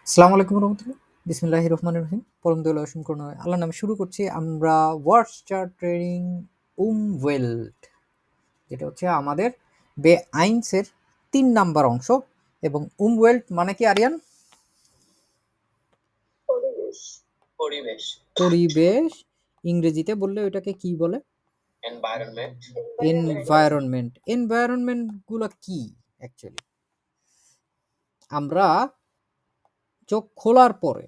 আসসালামু আলাইকুম রহমতুল্লাহ। বিসমিল্লাহির রহমানির রহিম। পরম দয়ালু অসীম করুণাময় আল্লাহর নামে শুরু করছি আমরা ওয়ার্ড স্টার ট্রেনিং ওয়েল্ট, যেটা হচ্ছে আমাদের বে আইনসের ৩ নাম্বার অংশ। এবং ওয়েল্ট মানে কি আরিয়ান? পরিবেশ। পরিবেশ। পরিবেশ। ইংরেজিতে বললে ওটাকে কি বলে? এনভায়রনমেন্ট। এনভায়রনমেন্ট। এনভায়রনমেন্ট গুলো কি অ্যাকচুয়ালি? আমরা চোখ খোলার পরে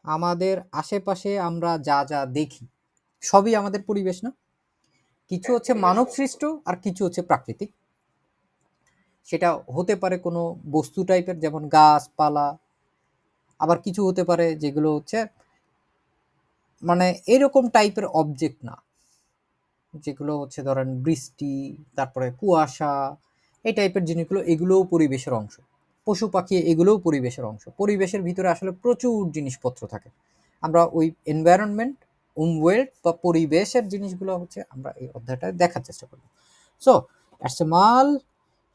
আমাদের আশেপাশে আমরা যা যা দেখি সবই আমাদের পরিবেশ না? কিছু হচ্ছে মানব সৃষ্ট আর কিছু হচ্ছে প্রাকৃতিক। সেটা হতে পারে কোনো বস্তু টাইপের, যেমন গাছপালা। আবার কিছু হতে পারে যেগুলো হচ্ছে মানে এরকম টাইপের অবজেক্ট না, যেগুলো হচ্ছে ধরেন বৃষ্টি, তারপরে কুয়াশা, এই টাইপের জিনিসগুলো, এগুলোও পরিবেশের অংশ। পশু পাখি এগুলোও পরিবেশের অংশ। পরিবেশের ভিতরে আসলে প্রচুর জিনিসপত্র থাকে। আমরা ওই এনভায়রনমেন্ট, ওয়েল্ট বা পরিবেশের জিনিসগুলো হচ্ছে আমরা এই অধ্যায়টা দেখার চেষ্টা করব। সো অ্যাসমাল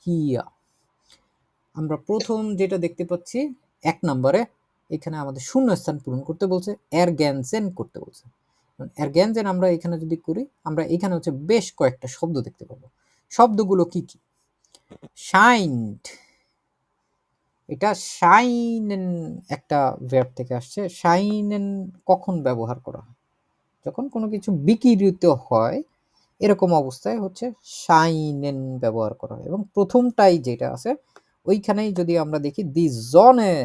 হিয়া, আমরা প্রথম যেটা দেখতে পাচ্ছি ১ নম্বরে, এখানে আমাদের শূন্যস্থান পূরণ করতে বলছে, এরগ্যানসেন করতে বলছে। এরগ্যানসেন আমরা এখানে যদি করি, আমরা এখানে হচ্ছে বেশ কয়েকটা শব্দ দেখতে পাবো। শব্দগুলো কি কি? শাইন্ড, এটা শাইনেন একটা ভার্ব থেকে আসছে। শাইনেন কখন ব্যবহার করা হয়? যখন কোনো কিছু বিকিরিত হয়, এরকম অবস্থায় হচ্ছে শাইনেন ব্যবহার করা হয়। এবং প্রথমটাই যেটা আছে ওইখানেই যদি আমরা দেখি দি জনে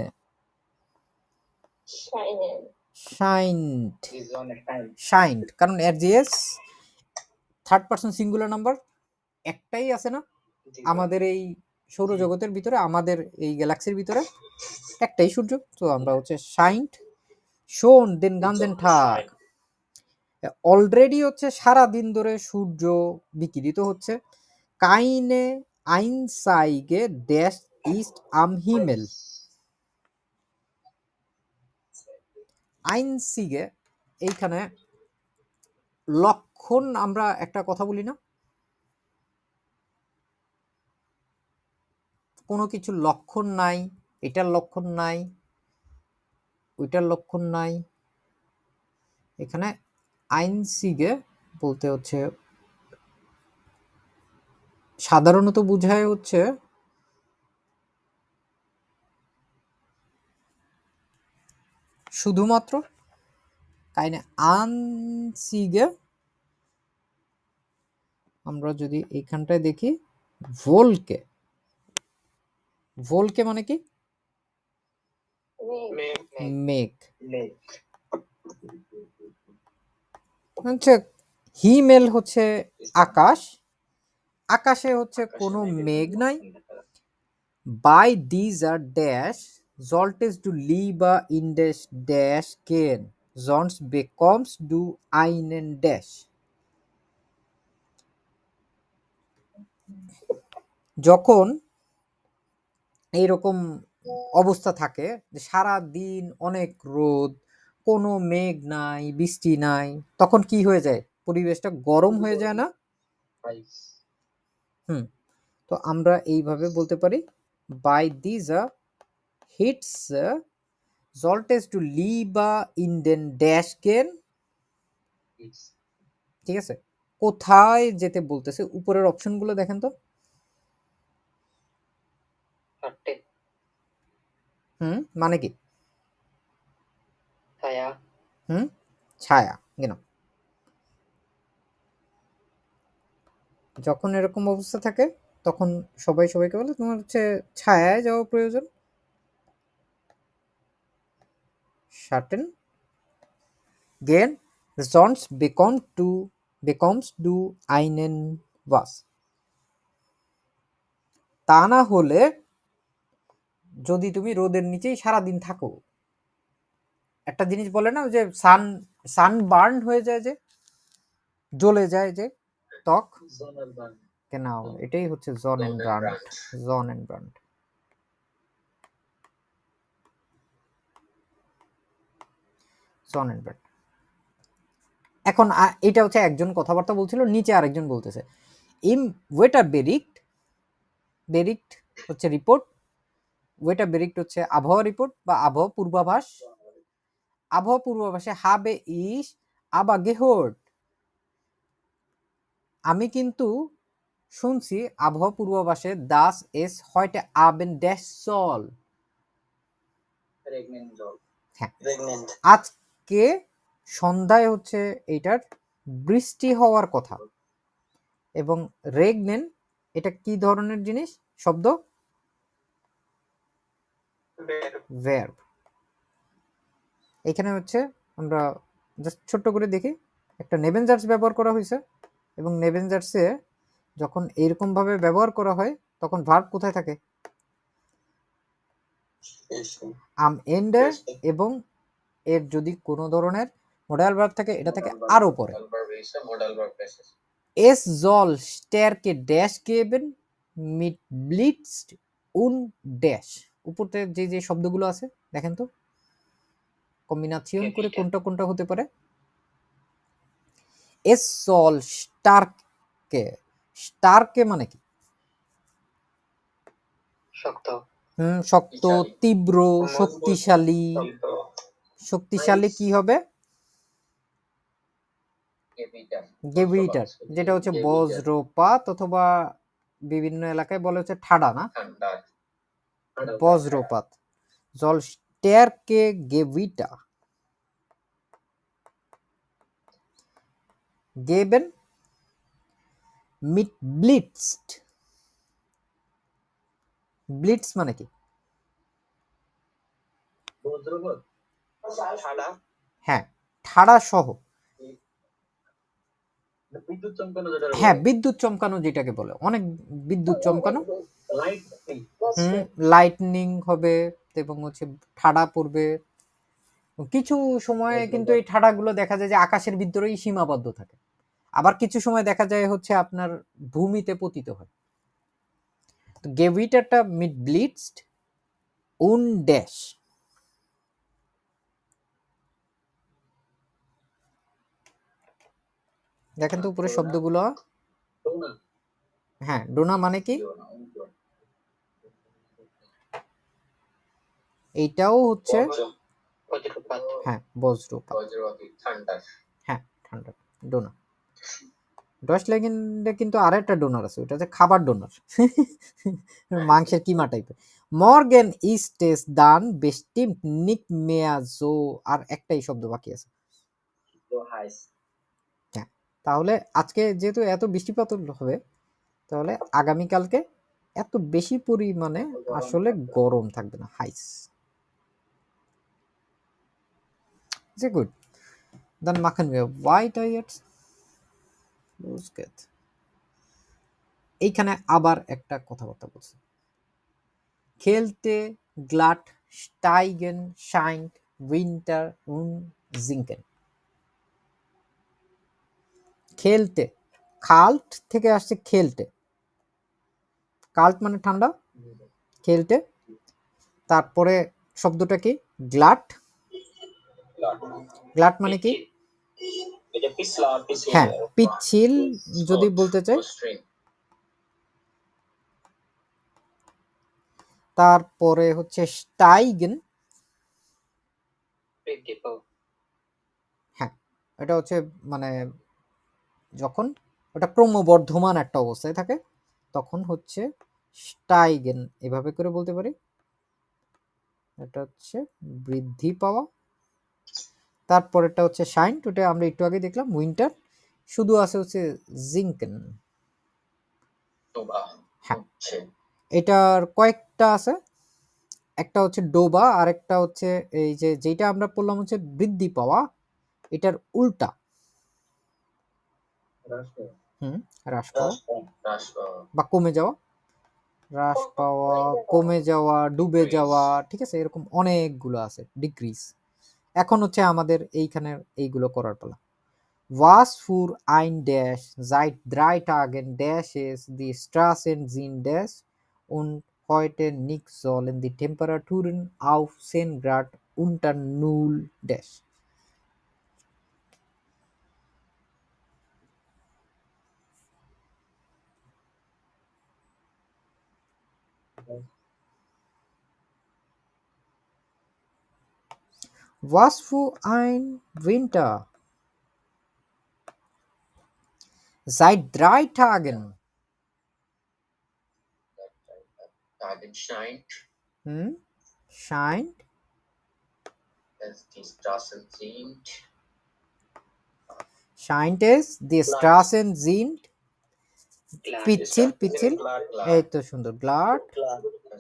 শাইন্ড, শাইন্ড, কারণ এর GS third person singular number একটাই আছে না আমাদের এই সৌরজগতের ভিতরে, আমাদের এই গ্যালাক্সির ভিতরে একটাই সূর্য। তো আমরা হচ্ছে শাইন্ড, শোন দেন গান দেন ঠাক। অলরেডি হচ্ছে সারা দিন ধরে সূর্য বিকিরিত হচ্ছে। কাইনে আইনসাইগে ড্যাশ ইস্ট আম হিমেল, আইনসিগে এইখানে লক্ষণ, আমরা একটা কথা বলি না, কোনো কিছু লক্ষণ নাই, এটার লক্ষণ নাই, ওইটার লক্ষণ নাই। এখানে আইনসিগে বলতে হচ্ছে সাধারণত বোঝায় হচ্ছে শুধুমাত্র। কাইনে আনসিগে আমরা যদি এইখানটায় দেখি ভোলকে, ভোলকে মানে কি? মেঘ। হচ্ছে হিমেল হচ্ছে আকাশ, আকাশে হচ্ছে কোনো মেঘ নাই। বাই দিজ আর ড্যাশ জলটেস ডু লিবা ইন ড্যাশ ড্যাশ কেন জন্স বেকমস ডু আইনেন ড্যাশ। যখন এইরকম অবস্থা থাকে যে সারা দিন অনেক রোদ, কোনো মেঘ নাই, বৃষ্টি নাই, তখন কি হয়ে যায়? পরিবেশটা গরম হয়ে যায় না? হুম, তো আমরা এইভাবে বলতে পারি, বাই দিজ হিটস জলটেস টু লিবা ইন দেন ড্যাশ কেন। ঠিক আছে, কোথায় যেতে বলতেছে? উপরের অপশনগুলো দেখেন তো। মানে কি? ছায়া। ছায়া। কেন? যখন এরকম অবস্থা থাকে তখন সবাই সবাইকে বলে তোমার হচ্ছে ছায়ায় যাওয়া প্রয়োজন। শার্টেন গেন জন্স becomes ডু আইনেন ওয়াস। তা না হলে যদি তুমি রোদের নিচেই সারাদিন থাকো, একটা জিনিস বলে না যে সানবার্ন হয়ে যায়, যে জ্বলে যায় যে ত্বক, কেন? এটাই হচ্ছে John and brand. John and brand. John and brand. এখন এটা হচ্ছে একজন কথাবার্তা বলছিল, নিচে আরেকজন বলতেছে ইম ওয়েটার বেরিক্ট, বেরিক্ট হচ্ছে রিপোর্ট, ওয়েটারবেরিক্ট হচ্ছে আবহাওয়া রিপোর্ট বা আবহাওয়া পূর্বাভাস। আবহাওয়া পূর্বাভাসে habe ich aber gehört, আমি কিন্তু শুনছি আবহাওয়া পূর্বাভাসে das es heute Abend dash soll, হ্যাঁ আজকে সন্ধ্যায় হচ্ছে এইটার বৃষ্টি হওয়ার কথা। এবং রেগনেন এটা কি ধরনের জিনিস শব্দ? verb। এখানে হচ্ছে আমরা জাস্ট ছোট্ট করে দেখি, একটা নেবেনজার্স ব্যবহার করা হয়েছে এবং নেবেনজার্সে যখন এইরকম ভাবে ব্যবহার করা হয় তখন ভার্ব কোথায় থাকে? আম এন্ডে, এবং এর যদি কোনো ধরনের মডাল ভার্ব থাকে এটা থাকে আরো পরে। Es soll stärke dash geben mit blitzt und dash, উপরে যে যে শব্দগুলো আছে দেখেন তো কম্বিনেশন করে কোনটা কোনটা হতে পারে। Es soll starke, starke মানে কি? শক্ত, শক্ত, তীব্র, শক্তিশালী। শক্তিশালী কি হবে? গেভিটার, যেটা হচ্ছে বজ্রপাত, অথবা বিভিন্ন এলাকায় বলে হচ্ছে ঠাডা, না বজ্রপাত। জল স্টারকে গেভিটা গেবেন মিট ব্লিটসড, ব্লিটস মানে কি? হ্যাঁ ঠাডা সহ, হ্যাঁ বিদ্যুৎ চমকানো যেটাকে বলে, অনেক বিদ্যুৎ চমকানো, লাইটনিং হবে এবং হচ্ছে ঠাডা পড়বে। কিছু সময় কিন্তু এই ঠাডাগুলো দেখা যায় যে আকাশের ভিতরেই সীমাবদ্ধ থাকে, আবার কিছু সময় দেখা যায় হচ্ছে আপনার ভূমিতে পতিত হয়। তো গেভিটারটা মিট ব্লিটসড উন ড্যাশ, দেখেন তো উপরে শব্দগুলো। হ্যাঁ ডোনা মানে কি? এইটাও হচ্ছে হ্যাঁ বজ্রপাত, হ্যাঁ ঠান্ডা ডোনা। ডয়েচল্যান্ডে কিন্তু আরেকটা ডোনার আছে, ওটা হচ্ছে খাবার ডোনার, মাংসের কিমা টাইপের। Morgan ist es dann bestimmt nicht mehr so, আর একটাই শব্দ বাকি আছে। হ্যাঁ তাহলে আজকে যেহেতু এত বৃষ্টিপাত হবে, তাহলে আগামীকালকে এত বেশি পরিমাণে আসলে গরম থাকবে না, হাইস। Sehr gut. Dann machen wir weiter jetzt. Los geht's. এইখানে আবার একটা কথাবার্তা বলছে, খেলতে গ্লাট স্টাইগেন শাইন্ট উইন্টার উন জিঙ্কেন। খেলতে, খাল্ট থেকে আসছে খেলতে, কাল্ট মানে ঠান্ডা, খেলতে। তারপরে শব্দটা কি? গ্লাট। গ্লাট মানে কি? হ্যাঁ পিচ্ছিল যদি বলতে চাই। তারপরে হচ্ছে স্টাইগেন, হ্যাঁ এটা হচ্ছে মানে যখন ওটা ক্রমবর্ধমান একটা অবস্থায় থাকে তখন হচ্ছে স্টাইগেন, এভাবে করে বলতে পারি। এটা হচ্ছে বৃদ্ধি পাওয়া। তারপরেটা হচ্ছে শাইন, ওটা আমরা একটু আগে দেখলাম উইন্টার। শুধু আছে হচ্ছে জিঙ্কেন, হ্যাঁ এটার কয়েকটা আছে, একটা হচ্ছে ডোবা, আর একটা হচ্ছে এই যে যেটা আমরা পড়লাম হচ্ছে বৃদ্ধি পাওয়া, এটার উল্টা হ্রাস পাওয়া বা কমে যাওয়া, হ্রাস পাওয়া, কমে যাওয়া, ডুবে যাওয়া, ঠিক আছে, এরকম অনেকগুলো আছে ডিক্রিজ। এখন হচ্ছে আমাদের এইখানের এইগুলো করার পালা। Was für ein Dash seit 3 Tagen Dashes die Straßen sind Dash und heute nicht sollen die Temperaturen auf 10 Grad unter Null Dash. Was für ein Winter? Seit 3 Tagen. Tagen scheint, Scheint es die Straßen sind scheint es, die Straßen sind পিচ্ছিল পিচ্ছিল এই তো সুন্দর glatt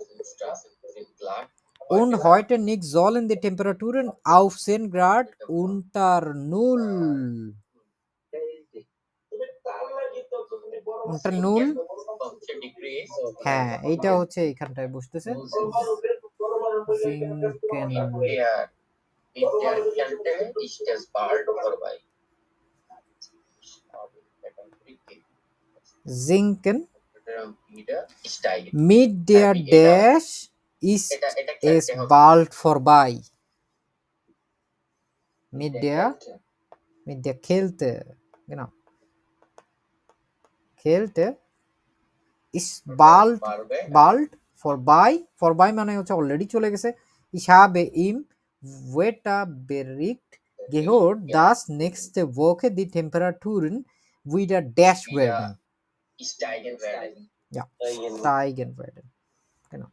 die Straßen sind glatt. und heute nicht sollen die Temperaturen auf 10 Grad unter Null unter Null degrees হ্যাঁ এইটা হচ্ছে এখানটায় বসতেছে sinken mit der Kälte ist es bald vorbei. sinken Wieder steigen. mit der Dash ist es bald vorbei mit der Kälte genau Kälte ist bald vorbei মানে হচ্ছে already চলে গেছে ich habe im Wetterbericht gehört dass nächste Woche die Temperaturen wieder dash werden Steigen werden. ja steigen werden genau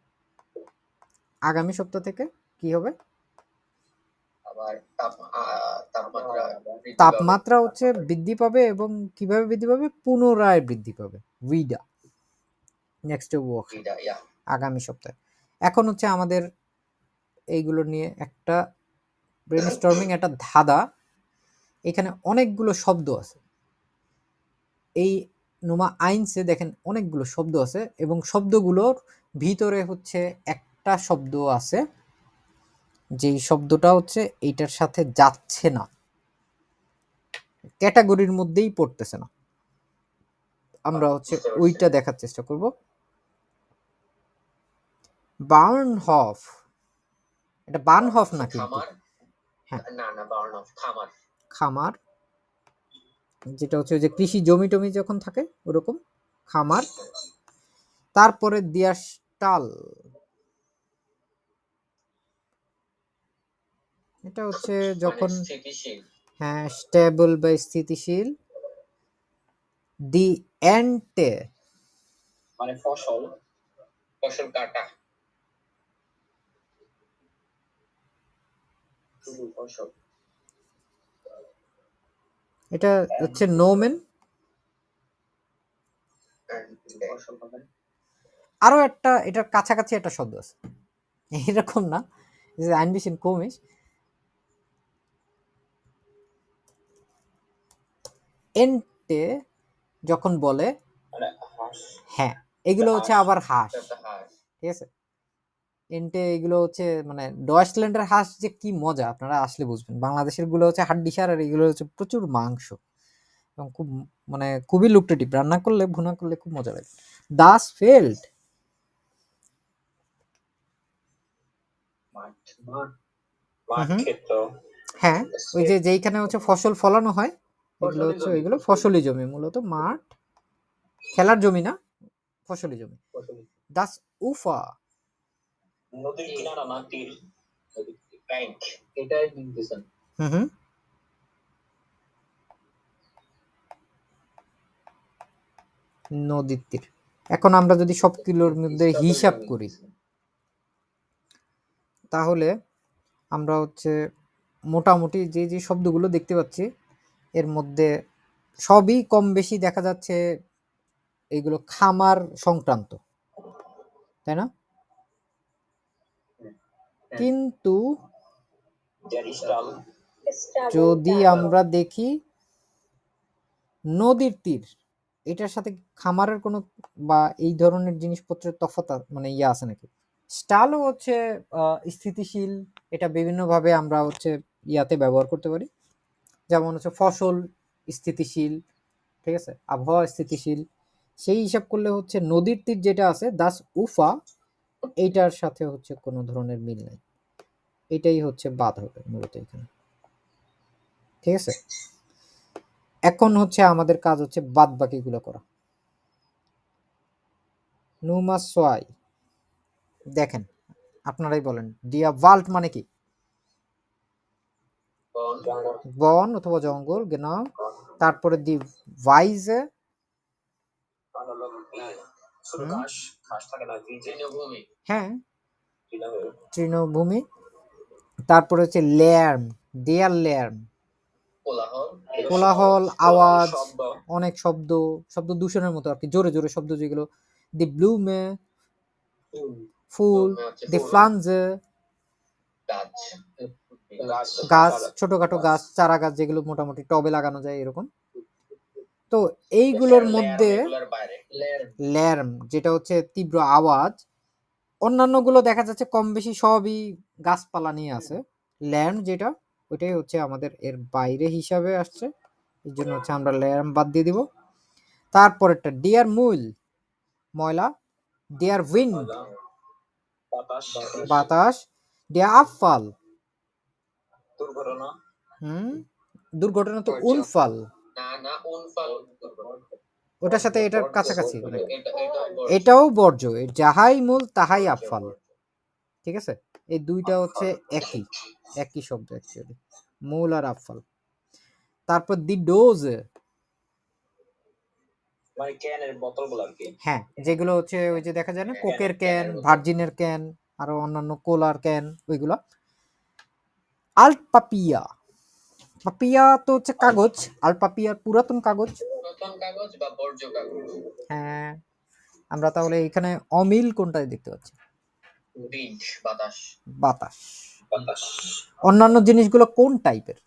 আগামী সপ্তাহ থেকে কি হবে আবার তাপমাত্রা তাপমাত্রা হচ্ছে বৃদ্ধি পাবে এবং কিভাবে বৃদ্ধি পাবে পুনরায় বৃদ্ধি পাবে উইডা নেক্সট ওয়াক আগামী সপ্তাহে এখন হচ্ছে আমাদের এইগুলো নিয়ে একটা ব্রেনস্টর্মিং একটা ধাঁধা এখানে অনেকগুলো শব্দ আছে এই নোমা আইনসে দেখেন অনেকগুলো শব্দ আছে এবং শব্দগুলোর ভিতরে হচ্ছে একটা শব্দ আছে যেই শব্দটা হচ্ছে এইটার সাথে যাচ্ছে না ক্যাটাগরির মধ্যেই পড়তেছে না আমরা হচ্ছে ওইটা দেখার চেষ্টা করব বার্নহফ এটা বার্নহফ না কিন্তু না বার্নহফ খামার যেটা হচ্ছে যে কৃষি জমি টমি যখন থাকে ওরকম খামার তারপরে দিয়ার স্টাল এটা হচ্ছে যখন হ্যাঁ স্টেবল বা স্থিতিশীল দি এন্টে মানে ফসল কাটা ফসল এটা হচ্ছে নোমেন আরো একটা এটার কাছাকাছি একটা শব্দ আছে এরকম না ein bisschen komisch এন্টে যখন বলে হ্যাঁ এগুলো হচ্ছে আবার হাঁস ঠিক আছে এন্টে এগুলো হচ্ছে মানে ডয়েচল্যান্ডের হাঁস যে কি মজা আপনারা আসলে বুঝবেন বাংলাদেশের গুলো হচ্ছে হাড্ডিসার আর এগুলো হচ্ছে প্রচুর মাংস এবং খুব মানে খুবই লুকটেটিভ রান্না করলে ভুনা করলে খুব মজা লাগে দাস ফেল্ড হ্যাঁ ওই যে যেইখানে হচ্ছে ফসল ফলানো হয় এগুলো হচ্ছে ওইগুলো ফসলি জমি মূলত মাঠ খেলার জমি না ফসলি জমি দাস উফা নদীর কিনারা না তীর ব্যাংক এটাই নির্দেশন নদীর তীর এখন আমরা যদি সবগুলোর মধ্যে হিসাব করি তাহলে আমরা হচ্ছে মোটামুটি যে যে শব্দগুলো দেখতে পাচ্ছি এর মধ্যে সবই কম বেশি দেখা যাচ্ছে এইগুলো খামার সংক্রান্ত তাই না কিন্তু যদি আমরা দেখি নদীর তীর এটার সাথে খামারের কোনো বা এই ধরনের জিনিসপত্রের তফাৎ মানে ইয়া আছে নাকি স্টালও হচ্ছে স্থিতিশীল এটা বিভিন্নভাবে আমরা হচ্ছে ইয়াতে ব্যবহার করতে পারি যেমন হচ্ছে ফসল স্থিতিশীল ঠিক আছে আবহাওয়া স্থিতিশীল সেই হিসাব করলে হচ্ছে নদীর তীর যেটা আছে দাস উফা এইটার সাথে হচ্ছে কোনো ধরনের মিল নাই এটাই হচ্ছে বাদ হবে মূলত এখানে ঠিক আছে এখন হচ্ছে আমাদের কাজ হচ্ছে বাদ বাকিগুলো করা নুমা সোয়াই দেখেন আপনারাই বলেন ডিয়া ওয়াল্ট মানে কি বন অথবা জঙ্গল, genau। তারপরে দি ওয়াইজে, তৃণভূমি, হ্যাঁ তৃণভূমি। তারপরে হচ্ছে লেয়ার্ম, দেয়ার লেয়ার্ম, কোলাহল, কোলাহল, আওয়াজ, অনেক শব্দ, শব্দ দূষণের মতো আর কি, জোরে জোরে শব্দ যেগুলো। দি ব্লুমে, ফুল। হচ্ছে দি ফুল, ফ্লানজে, গাছ, গাছ, ছোটখাটো গাছ, চারা গাছ যেগুলো মোটামুটি টবে লাগানো যায় এরকম। তো এইগুলোর মধ্যে এগুলোর বাইরে ল্যার্ম যেটা হচ্ছে তীব্র আওয়াজ, অন্যান্যগুলো দেখা যাচ্ছে কম বেশি সবই গাছপালা নিয়ে আছে। ল্যার্ম যেটা, ওইটাই হচ্ছে আমাদের এর বাইরে হিসাবে আসছে, এই জন্য হচ্ছে আমরা ল্যার্ম বাদ দিয়ে দিব। তারপরেরটা ডিয়ার মুল, ময়লা। ডিয়ার উইন্ড, বাতাস। ডিয়ার আফফাল, দুর্ঘটনা তো উনফাল, না উনফাল ওটার সাথে এটার কাছাকাছি অনেক। এটা এটাও বর্জ্য, যাহাই মূল তাহাই আফফাল, ঠিক আছে। এই দুইটা হচ্ছে একই একই শব্দ অ্যাকচুয়ালি, মূল আর আফফাল। তারপর দি ডোজ, হ্যাঁ যেগুলো হচ্ছে ওই যে দেখা যায় না কোকের ক্যান, ভার্জিনের ক্যান, আরো অন্যান্য কোলার ক্যান, ওইগুলো। আলপাপিয়া, পাপিয়া তো হচ্ছে কাগজ, আলপাপিয়ার পুরাতন কাগজ। নতুন কাগজ বা বর্জ্য কাগজ। হ্যাঁ, আমরা তাহলে এখানে অমিল কোনটায় দেখতে পাচ্ছি? বিট, বাতাস, বাতাস। অন্যান্য জিনিসগুলো কোন টাইপের?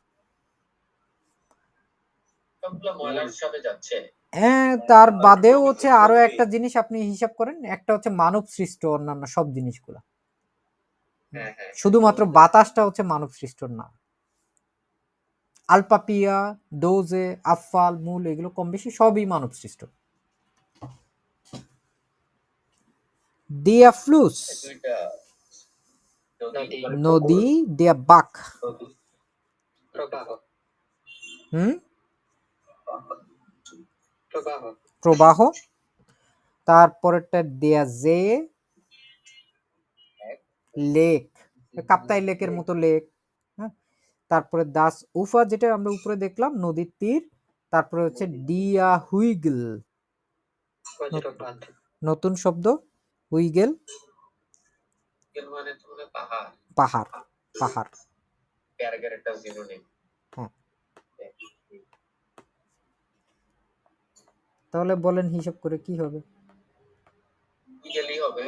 সবগুলো ময়লার সাথে যাচ্ছে। হ্যাঁ, তার বাদেও হচ্ছে আরো একটা জিনিস আপনি হিসাব করেন, একটা হচ্ছে মানব সৃষ্ট, অন্যান্য সব জিনিসগুলো। হ্যাঁ, শুধুমাত্র বাতাসটা হচ্ছে মানব সৃষ্ট না। আলপাপিয়া, ডোজে, আফফাল, মূল এগুলো কম বেশি সবই মানব সৃষ্ট। দিয়া ফ্লুস, নদী। দিয়া বাক, প্রবাহ। তারপরেরটা দেয়া জে, লেক, কাপ্তাই লেকের মতো লেক। হ্যাঁ, তারপরে দাস উফা যেটা আমরা উপরে দেখলাম, নদীর তীর। তারপরে হচ্ছে ডিয়া হুইগল, নতুন শব্দ, হুইগেল মানে তুমি পাহাড়, পাহাড়, পাহাড়। প্যারাগ্রাফ একটা জিরো নেই। হ্যাঁ, তাহলে বলেন হিসাব করে কি হবে? গেলেই হবে,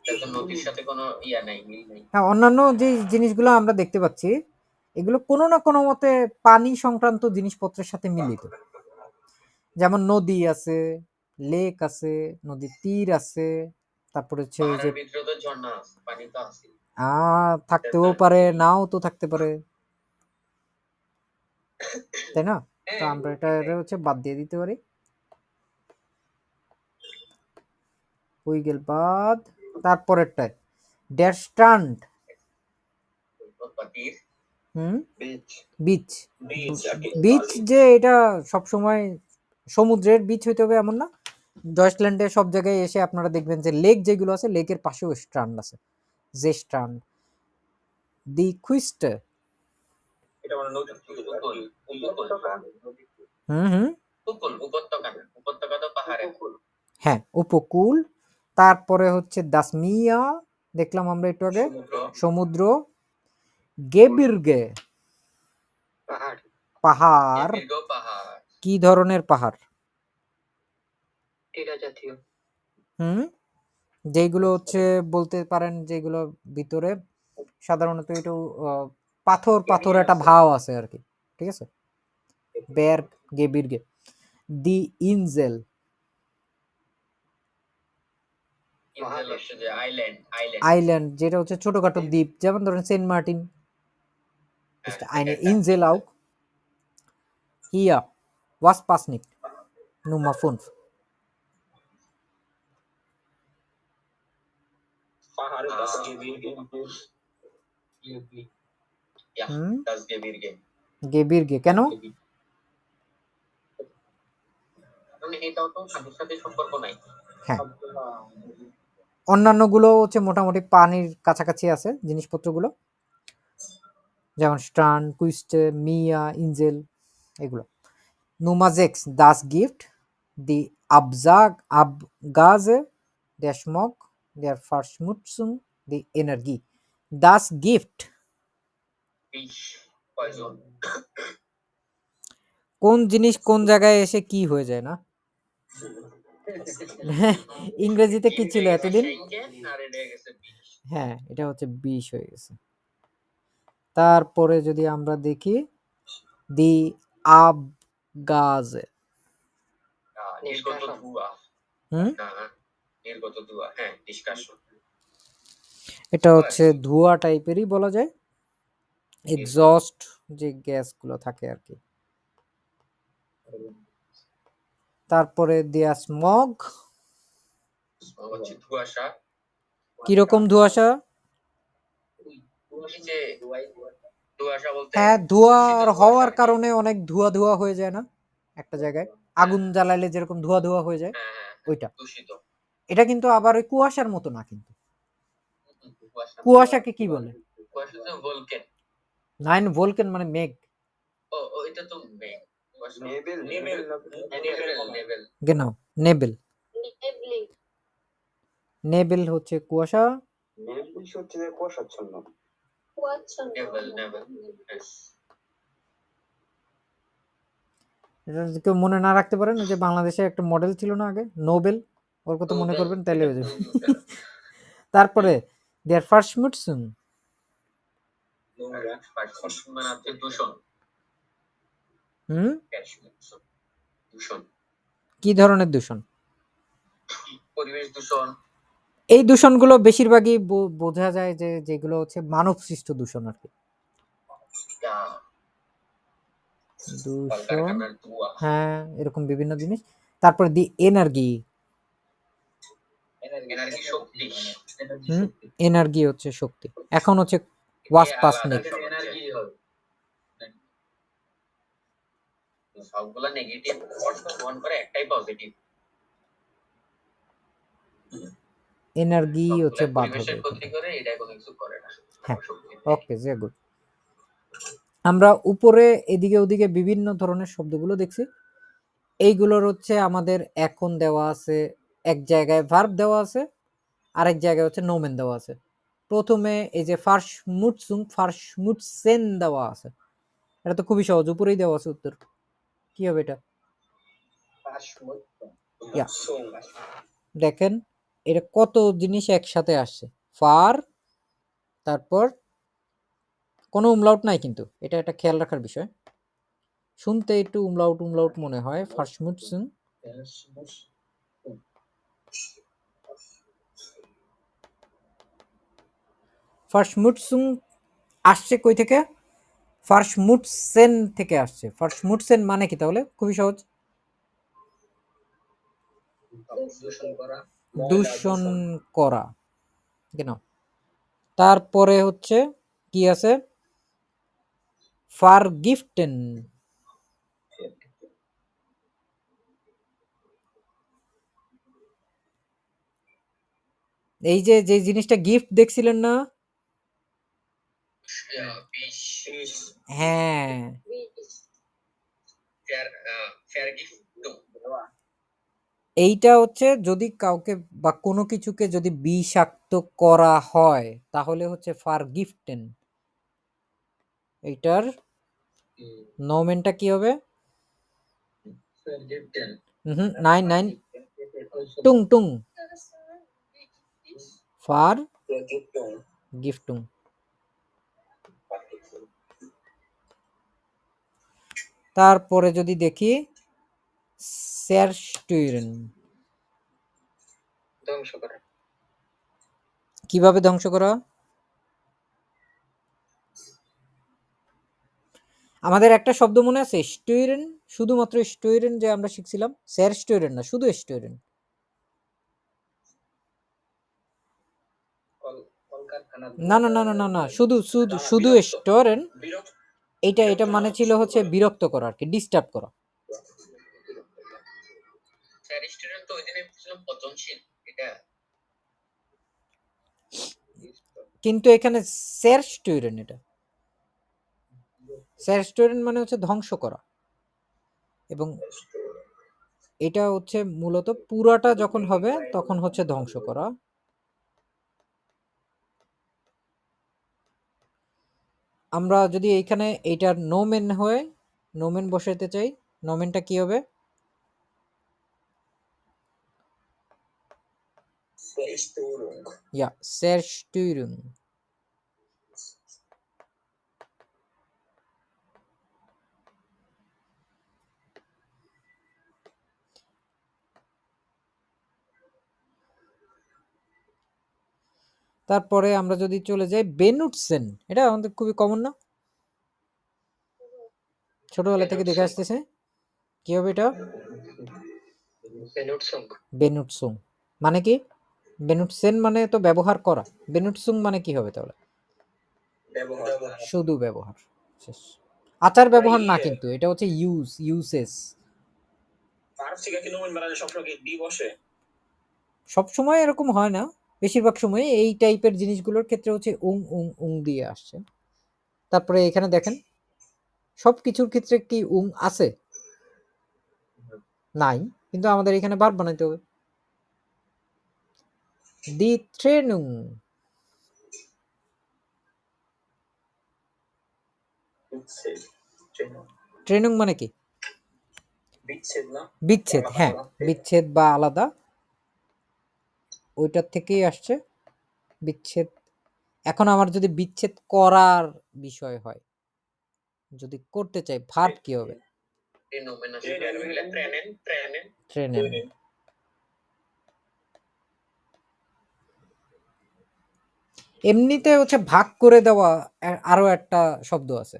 এটা নদীর সাথে কোনো ইয়া নাই, মিল নাই। হ্যাঁ, অন্যান্য যে জিনিসগুলো আমরা দেখতে পাচ্ছি এগুলো কোনো না কোনো মতে পানি সংক্রান্ত জিনিসপত্রের সাথে মিলিত। যেমন নদী আছে, লেক আছে, নদীর তীর আছে, তারপরে হচ্ছে ওই যে পাহাড়ের ভিতরে তো ঝর্ণা আছে, পানি তো আছে। থাকতেও পারে, নাও তো থাকতে পারে, তাই না? তো আমরা এটা হচ্ছে বাদ দিয়ে দিতে পারি, হুইগেল বাদ। তারপরেরটায় ড্যাশট্রান্ড, বিচ। বিচ যে এটা সব সময় সমুদ্রের বিচ হইতে হবে এমন না। জয়সল্যান্ডে সব জায়গায় এসে আপনারা দেখবেন যে লেক যেগুলো আছে, লেকের পাশেও স্ট্রান্ড আছে, যে স্ট্রান্ড। দি কুইস্ট, এটা মানে নদীর উপত্যকা তো পাহাড়ে। হ্যাঁ, উপকূল। তারপরে হচ্ছে দাসমিয়া, দেখলাম আমরা একটু আগে, সমুদ্র। গেবির্গে, পাহাড়। কি ধরনের পাহাড়? যেগুলো হচ্ছে বলতে পারেন যেগুলো ভিতরে সাধারণত একটু পাথর পাথর একটা ভাব আছে আর কি, ঠিক আছে। বের গেবির্গে। দি ইনজেল, আইল্যান্ড যেটা হচ্ছে ছোটখাটো দ্বীপ, যেমন ধরেন Saint Martin, eine Insel auch. Hier, was passt nicht? Nummer 5. Gebirge, কেন? হ্যাঁ, অন্যান্য গুলো হচ্ছে মোটামুটি পানির কাছাকাছি আছে জিনিসপত্রগুলো। যেমন স্টার্ন, কুইস্টে, মিয়া, ইনজেল এগুলো। নুমাজেক্স, দাস গিফট, দি আবগাজে, der Smog, der Verschmutzung, die Energie. Das Gift বিষ, পয়জন। কোন জিনিস কোন জায়গায় এসে কি হয়ে যায় না? ইংরেজিতে কি ছিল ইংরেজিতে এতদিন? সেইকেন আর এটা গেছে বিষ। হ্যাঁ, এটা হচ্ছে বিষ হয়ে গেছে। তারপরে যদি আমরা দেখি দি আবগাজে, নির্গত ধোঁয়া। হুম, না, নির্গত ধোঁয়া, হ্যাঁ, নিষ্কাশন। এটা হচ্ছে ধোঁয়া টাইপেরই বলা যায়, এক্সস্ট যে গ্যাসগুলো থাকে আর কি। তারপরে দেয়া স্মগ, হচ্ছে ধোঁয়াশা। কিরকম ধোঁয়াশা? এই যে ধোঁয়াশা বলতে হ্যাঁ, দূষিত ধোঁয়ার ধোঁয়াশা হওয়ার আর কি। কারণে অনেক ধোঁয়া ধোঁয়া হয়ে যায় না একটা জায়গায়? আগুন জ্বালাইলে যেরকম ধোঁয়া ধোঁয়া হয়ে যায়, হ্যাঁ, হ্যাঁ, ওইটা। দূষিত। এটা কিন্তু আবার ওই কুয়াশার মতো না কিন্তু। কুয়াশা। কুয়াশাকে কি বলে? কুয়াশা তো ভলকেন। নাইন ভোলকেন মানে মেঘ। এটা তো মেঘ। কুয়াশা। নেবেল। নেবেল। গেনাও, নেবেল। নেবেল হচ্ছে কুয়াশা। নেবেল, নেবেল। হ্যাঁ। এটা যদি কেউ মনে না রাখতে পারেন, ওই যে বাংলাদেশে একটা মডেল ছিল না আগে, নোবেল, ওর কথা মনে নোবেল, করবেন তাইলে এটা হয়ে যাবে। নোবেল। তারপরে দেয়ার ফার্স্ট মুটসুন, মানে হচ্ছে দূষণ। হুম, দূষণ। কি ধরনের দূষণ? পরিবেশ দূষণ। এই দূষণগুলো বেশিরভাগই বোঝা যায় যে যেগুলো হচ্ছে মানব সৃষ্ট দূষণ আর কি। দূষণ, কলকারখানার ধোঁয়া। হ্যাঁ, এরকম বিভিন্ন জিনিস। তারপরে the energy, energy Shakti. Hmm, energy হচ্ছে শক্তি। এখন হচ্ছে ওয়াসপাসনিক, এনার্জি হবে। সবগুলা নেগেটিভ প্রমাণ করে, একটাই পজিটিভ। এনার্জি হচ্ছে সবগুলা বাদ হবে পরিবেশের ক্ষতি এখানে। করে, এটা কোনো কিছু করে না। হ্যাঁ, শক্তি। ওকে, যে গুড। আমরা উপরে এদিকে ওদিকে বিভিন্ন ধরনের শব্দগুলো দেখছি। এইগুলোর হচ্ছে আমাদের এখন দেওয়া আছে, এক জায়গায় ভার্ব দেওয়া আছে, আরেক জায়গায় হচ্ছে নোমেন দেওয়া আছে। প্রথমে এই যে ফার্স্টমুটসেন দেওয়া আছে, এটা তো খুবই সহজ, উপরেই দেওয়া আছে উত্তর। কি হবে এটা? ইয়া, দেখেন এটা কত জিনিস একসাথে আসছে। ফার, তারপর কোনো উমলাউট নাই, কিন্তু এটা একটা খেয়াল রাখার বিষয়। শুনতে একটু উমলাউট উমলাউট মনে হয়, ফার্স্টমুটসেন। ফার্স্টমুটসুং আসছে কই থেকে? ফার্স্টমুটসেন থেকে আসছে। ফার্স্টমুটসেন মানে কি তাহলে? খুবই সহজ, দূষণ করা, কেন? তারপরে হচ্ছে কি আছে? ফারগিফটেন, এই যে যে জিনিসটা গিফট দেখছিলেন না? বিষ। হ্যাঁ, এইটা হচ্ছে যদি কাউকে বা কোনো কিছুকে যদি বিষাক্ত করা হয় তাহলে হচ্ছে ফারগিফটেন। এইটার নোমেনটা কি হবে? নাইন নাইন, টুং টুং, ফার গিফটুং। তারপরে যদি দেখি স্যারস্টুইরেন, ধ্বংস করা। কিভাবে ধ্বংস করা? আমাদের একটা শব্দ মনে আছে স্টুইরেন, শুধুমাত্র স্টুইরেন যে আমরা শিখছিলাম, স্যারস্টুইরেন না, শুধু স্টুইরেন। না না না না না না, শুধু শুধু শুধু স্টোরেন। এটা এটা মানে ছিল হচ্ছে বিরক্ত করা আর কি, ডিস্টার্ব করা। স্যারিস্টেরন তো ওই দিনে বলছিলাম পচনশীল, এটা কিন্তু এখানে স্যারস্টুইরেন, এটা সেরস্টোরেন মানে হচ্ছে ধ্বংস করা, এবং এটা হচ্ছে মূলত পুরাটা যখন হবে তখন হচ্ছে ধ্বংস করা। আমরা যদি এইখানে এইটার নোমেন হয়, নোমেন বসাইতে চাই, নোমেনটা কি হবে? ইয়া, Zerstörung। তারপরে আমরা যদি চলে যাই বেনুটসেন, এটা আমাদের খুবই কমন না, ছোটবেলা থেকে দেখে আসতেছে। কি হবে এটা? বেনুটসুং মানে কি? বেনুটসেন মানে তো ব্যবহার করা, বেনুটসুং মানে কি হবে তাহলে? শুধু ব্যবহার, শেষ। আচার ব্যবহার না, কিন্তু এটা হচ্ছে ইউসেস। সব সময় এরকম হয় না, বেশিরভাগ সময় এই টাইপের জিনিসগুলোর ক্ষেত্রে হচ্ছে উং উং উং দিয়ে আসছে। তারপরে এখানে দেখেন সবকিছুর ক্ষেত্রে কি উং আছে? নাই, কিন্তু আমাদের এখানে ভার্ব বানাইতে হবে। দি ট্রেনুং, ট্রেনুং মানে কি? বিচ্ছেদ, হ্যাঁ, বিচ্ছেদ বা আলাদা, ওইটার থেকেই আসছে বিচ্ছেদ। এখন আমার যদি বিচ্ছেদ করার বিষয় হয়, যদি করতে চাই, ভার্ব কি হবে? ট্রেনেন। এমনিতে হচ্ছে ভাগ করে দেওয়া আরো একটা শব্দ আছে।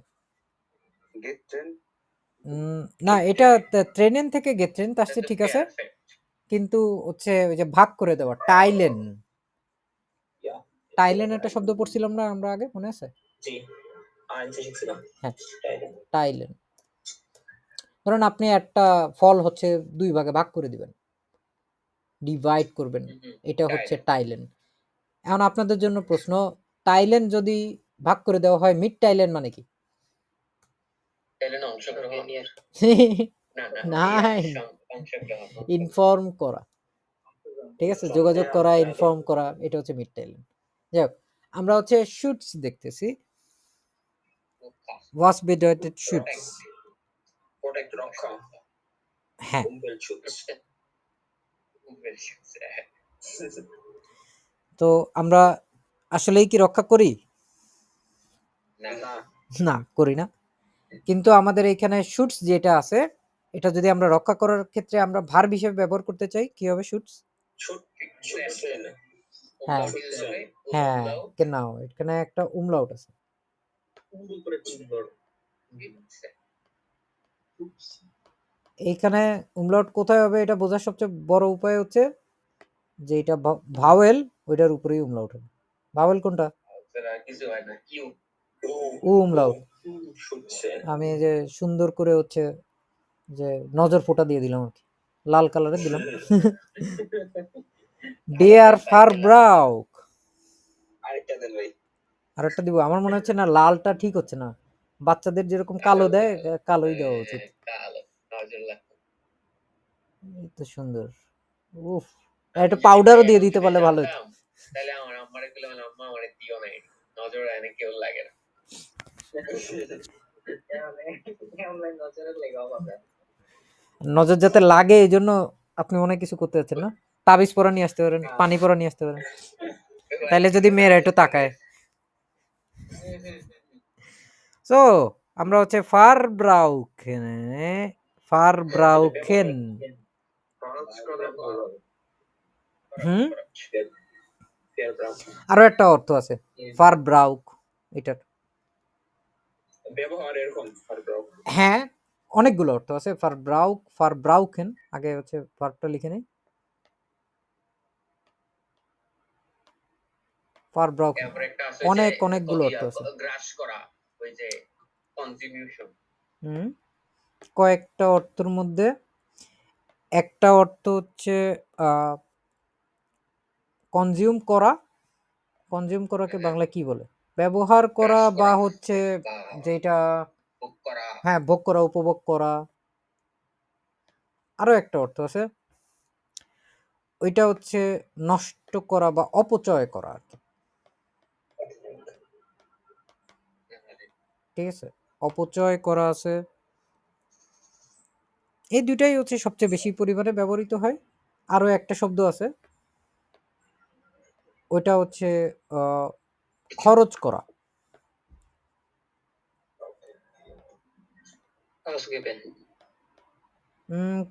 না, এটা ট্রেনেন থেকে গেট্রেন আসছে, ঠিক আছে, কিন্তু হচ্ছে ওই যে ভাগ করে দেওয়া, টাইলেন। টাইলেন একটা শব্দ পড়ছিলাম না আমরা আগে, মনে আছে? হ্যাঁ, টাইলেন। ধরুন আপনি একটা ফল হচ্ছে 2 ভাগে ভাগ করে দিবেন, ডিভাইড করবেন, এটা হচ্ছে টাইলেন। এখন আপনাদের জন্য প্রশ্ন, টাইলেন যদি ভাগ করে দেওয়া হয়, মিড টাইলেন মানে কি? নাই, ইনফর্ম করা, ঠিক আছে, যোগাযোগ করা, ইনফর্ম করা, এটা হচ্ছে মিড টাইলেন। যাই হোক, আমরা হচ্ছে শুটস দেখতেছি। ওয়াস বেডেটেড শুটস, হ্যাঁ। তো আমরা আসলেই কি রক্ষা করি? না, করি না। কিন্তু আমাদের এখানে শুটস যেটা আছে, এটা যদি আমরা রক্ষা করার ক্ষেত্রে আমরা ভার্ব হিসেবে ব্যবহার করতে চাই, কি হবে শুটস? হ্যাঁ, হ্যাঁ, genau, এখানে একটা umlaut আছে। এইখানে umlaut কোথায় হবে এটা বোঝার সবচেয়ে বড় উপায় হচ্ছে যে এটা ভাওয়েল, ওইটার উপরেই umlaut হবে। ভাওয়েল কোনটা? umlaut। আমি যে সুন্দর করে হচ্ছে যে নজর ফোঁটা দিয়ে দিলাম আর কি, লাল কালারের দিলাম। ডিয়ার ফারব্রাউক, আরেকটা দিব। আমার মনে হচ্ছে না, লালটা ঠিক হচ্ছে না, বাচ্চাদের যেরকম কালো দেয়, কালোই দেওয়া উচিত। এই তো সুন্দর, উফ, একটু পাউডারও দিয়ে দিতে পারলে ভালো হতো। তাহলে আমার আম্মারে কইলাম, আম্মা আমারে দিও না, নজর এনে কেউ লাগে না। নজর যাতে লাগে এই জন্য আপনি অনেক কিছু করতে যাচ্ছেন না? তাবিজ পরা নিয়ে আসতে পারেন, পানি পরা নিয়ে আসতে পারেন, তাইলে যদি মেয়েরা একটু তাকায়। সো আমরা হচ্ছে ফারব্রাউকেন, ফারব্রাউকেন। হুম, আরো একটা অর্থ আছে ফারব্রাউক, এটার ব্যবহার এরকম ফারব্রাউক। হ্যাঁ, অনেকগুলো অর্থ আছে ফারব্রাউক, ফারব্রাউকেন। আগে হচ্ছে ভার্বটা লিখে নেই, ফারব্রাউকেন, অনেকগুলো অর্থ আছে। গ্রাস করা, ওই যে কনজিউশন। কয়েকটা অর্থের মধ্যে একটা অর্থ হচ্ছে কনজিউম করা। কনজিউম করাকে বাংলা কি বলে? ব্যবহার করা, বা হচ্ছে যেটা হ্যাঁ, ভোগ করা, উপভোগ করা। আরো একটা অর্থ আছে, ওইটা হচ্ছে নষ্ট করা বা অপচয় করা আর কি। ঠিক আছে, অপচয় করা আছে। এই দুইটাই হচ্ছে সবচেয়ে বেশি পরিমাণে ব্যবহৃত হয়। আরো একটা শব্দ আছে, ওইটা হচ্ছে খরচ করা।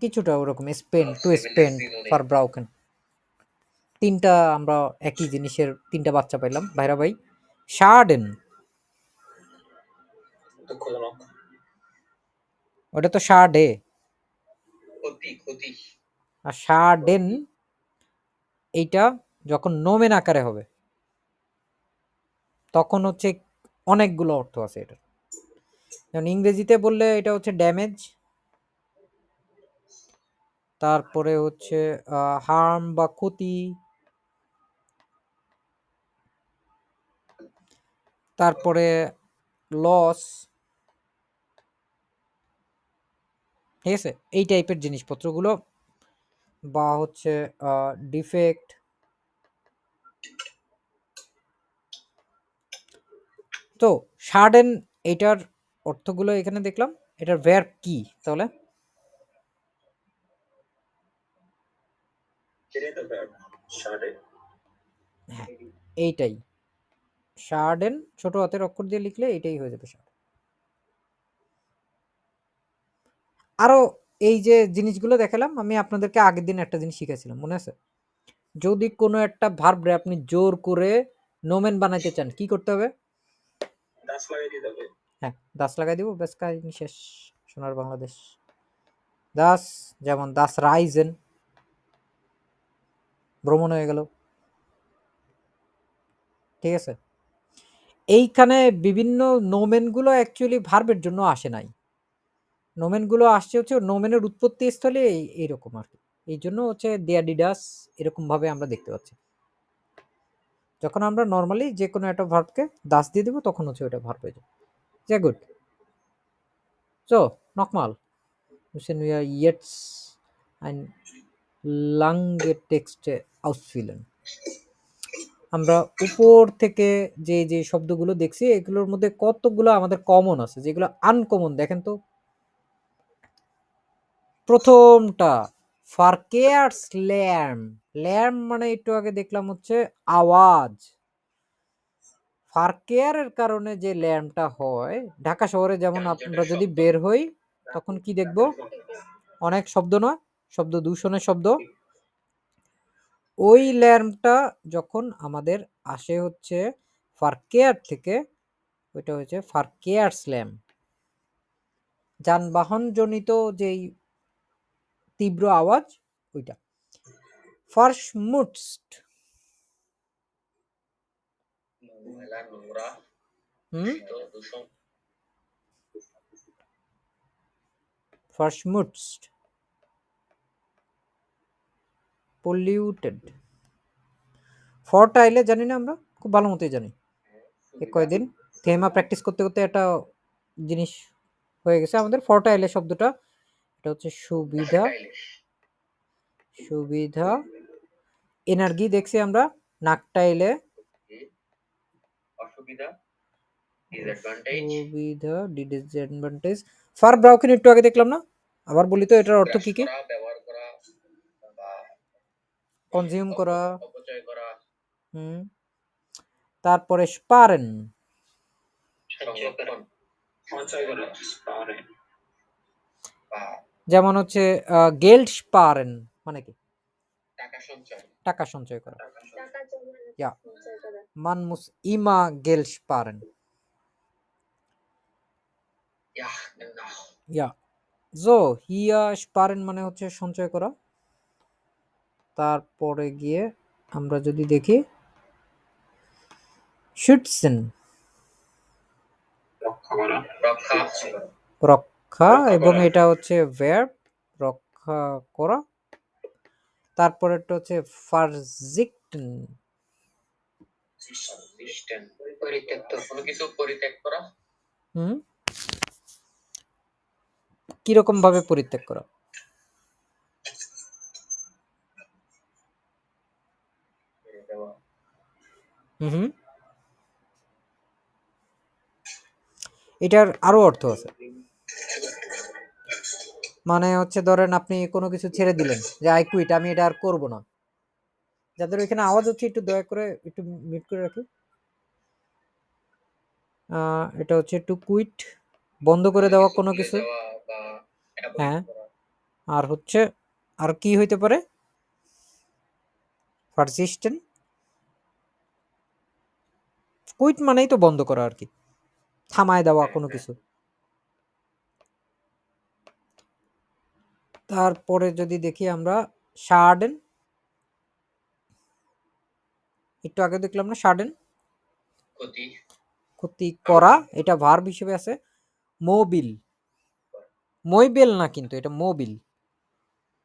কিছুটা ওরকম, স্পেন্ড, টু স্পেন্ড, ফর ব্রাউকেন। তিনটা আমরা একই জিনিসের তিনটা বাচ্চা পাইলাম ভাইরা ভাই। শার্ডেন, দুঃখজনক। ওটা তো শার্ডে, ক্ষতি ক্ষতি। আর শার্ডেন এইটা যখন নোমেন আকারে হবে তখন হচ্ছে অনেকগুলো অর্থ আছে এটা। যেমন ইংরেজিতে বললে এটা হচ্ছে ড্যামেজ, তারপরে হচ্ছে হার্ম বা ক্ষতি, তারপরে লস। ঠিক আছে, এই টাইপের জিনিসপত্রগুলো, বা হচ্ছে ডিফেক্ট। তো শার্ডেন এটার অর্থগুলো এখানে দেখলাম। এটার ভার্ব কি তাহলে? হ্যাঁ, এইটাই শার্ডেন, ছোট হাতের অক্ষর দিয়ে লিখলে এটাই হয়ে যাবে শার্ডেন। আরো এই যে জিনিসগুলো দেখালাম, আমি আপনাদেরকে আগের দিন একটা জিনিস শিখেছিলাম, মনে আছে? যদি কোনো একটা ভার্বরে আপনি জোর করে নোমেন বানাইতে চান কি করতে হবে? দাস লাগাই দিতে হবে। হ্যাঁ, দাস লাগাই দিব, ব্যাস কাহিনী শেষ। সোনার বাংলাদেশ। দাস, যেমন দাস রাইজেন, ভ্রমণ হয়ে গেল। ঠিক আছে, এইখানে বিভিন্ন নোমেনগুলো অ্যাকচুয়ালি ভার্বের জন্য আসে নাই। নোমেনগুলো আসছে হচ্ছে নোমেনের উৎপত্তি স্থলে এইরকম আর কি। এই জন্য হচ্ছে ডিয়াডিডাস এরকম ভাবে আমরা দেখতে পাচ্ছি। যখন আমরা নর্মালি যে কোনো একটা ভার্বকে দাস দিয়ে দেবো তখন হচ্ছে ওটা ভার্ব হয়ে যাবে। Sehr gut. So, nochmal. Müssen wir jetzt ein lange Texte ausfüllen. আমরা উপর থেকে যে শব্দগুলো দেখছি এগুলোর মধ্যে কতগুলো আমাদের কমন আছে, যেগুলো আনকমন দেখেন তো। প্রথমটা ফারকেয়ার্স ল্যাম্প। ল্যাম্প মানে একটু আগে দেখলাম হচ্ছে আওয়াজ। ফারকেয়ারের কারণে যে ল্যাম্পটা হয়, ঢাকা শহরে যেমন আমরা যদি বের হই তখন কি দেখব? অনেক শব্দ নয়, শব্দ দূষণের শব্দ। ওই ল্যাম্পটা যখন আমাদের আসে হচ্ছে ফারকেয়ার থেকে, ওইটা হচ্ছে ফারকেয়ার্স ল্যাম্প। যানবাহন জনিত যেই তীব্র আওয়াজ ওইটা। ফার্শমুটস্ট, ময়লা নোংরা হুম, দূষণ। ফার্শমুটস্ট, পলিউটেড। ফরটা আইলে জানি না, আমরা খুব ভালো মতোই জানি। এই কয়দিন থেমা প্র্যাকটিস করতে করতে একটা জিনিস হয়ে গেছে আমাদের। ফরটা আইলে শব্দটা, এটা হচ্ছে সুবিধা, সুবিধা। এনার্জি দেখছি আমরা, নাকটা এলে অসুবিধা, ডিসঅ্যাডভান্টেজ। সুবিধা, ডিসঅ্যাডভান্টেজ। ফার ব্রাউকেন একটু আগে দেখলাম না, আবার বলি তো এটার অর্থ কি কি? ব্যবহার করা বা কনজিউম করা, অপচয় করা। হুম। তারপরে স্পারেন, সংরক্ষণ, সঞ্চয় করা, স্পারেন। যেমন হচ্ছে গেল্ড স্পারেন মানে কি? টাকা সঞ্চয়, টাকা সঞ্চয় করা। টাকা জমা Ja, সঞ্চয় করা। man muss immer Geld sparen. Ja, genau. Ja. So, hier sparen মানে হচ্ছে সঞ্চয় করা। তারপরে গিয়ে আমরা যদি দেখি schützen, রক্ষা করা, রক্ষা, রক্ষা, এবং এটা হচ্ছে verb, রক্ষা করা। তারপরেরটা হচ্ছে verzichten, পরিত্যক্ত, কোনো কিছু পরিত্যাগ করা। হুম। কিরকম ভাবে পরিত্যাগ করা? ছেড়ে দেওয়া। হুম। এটার আরো অর্থ আছে। মানে হচ্ছে ধরেন আপনি কোনো কিছু ছেড়ে দিলেন যে আই কুইট, আমি এটা আর করব না। যাদের ওইখানে আওয়াজ হচ্ছে একটু দয়া করে একটু মিউট করে রাখি। এটা হচ্ছে টু কুইট, বন্ধ করে দেওয়া কোনো ভুলে কিছু। যাওয়া বা avoid হ্যাঁ, করা। আর হচ্ছে আর কি হইতে পারে? পারসিস্টেন্ট। কুইট মানেই তো বন্ধ করা আর কি, থামায় দেওয়া হ্যাঁ, কোনো হ্যাঁ। কিছু। তারপরে যদি দেখি আমরা শার্ডেন, একটু আগে দেখলাম না শার্ডেন, ক্ষতি ক্ষতি করা, এটা ভার্ব হিসেবে আছে। মোবিল, মইবেল না কিন্তু এটা মোবিল।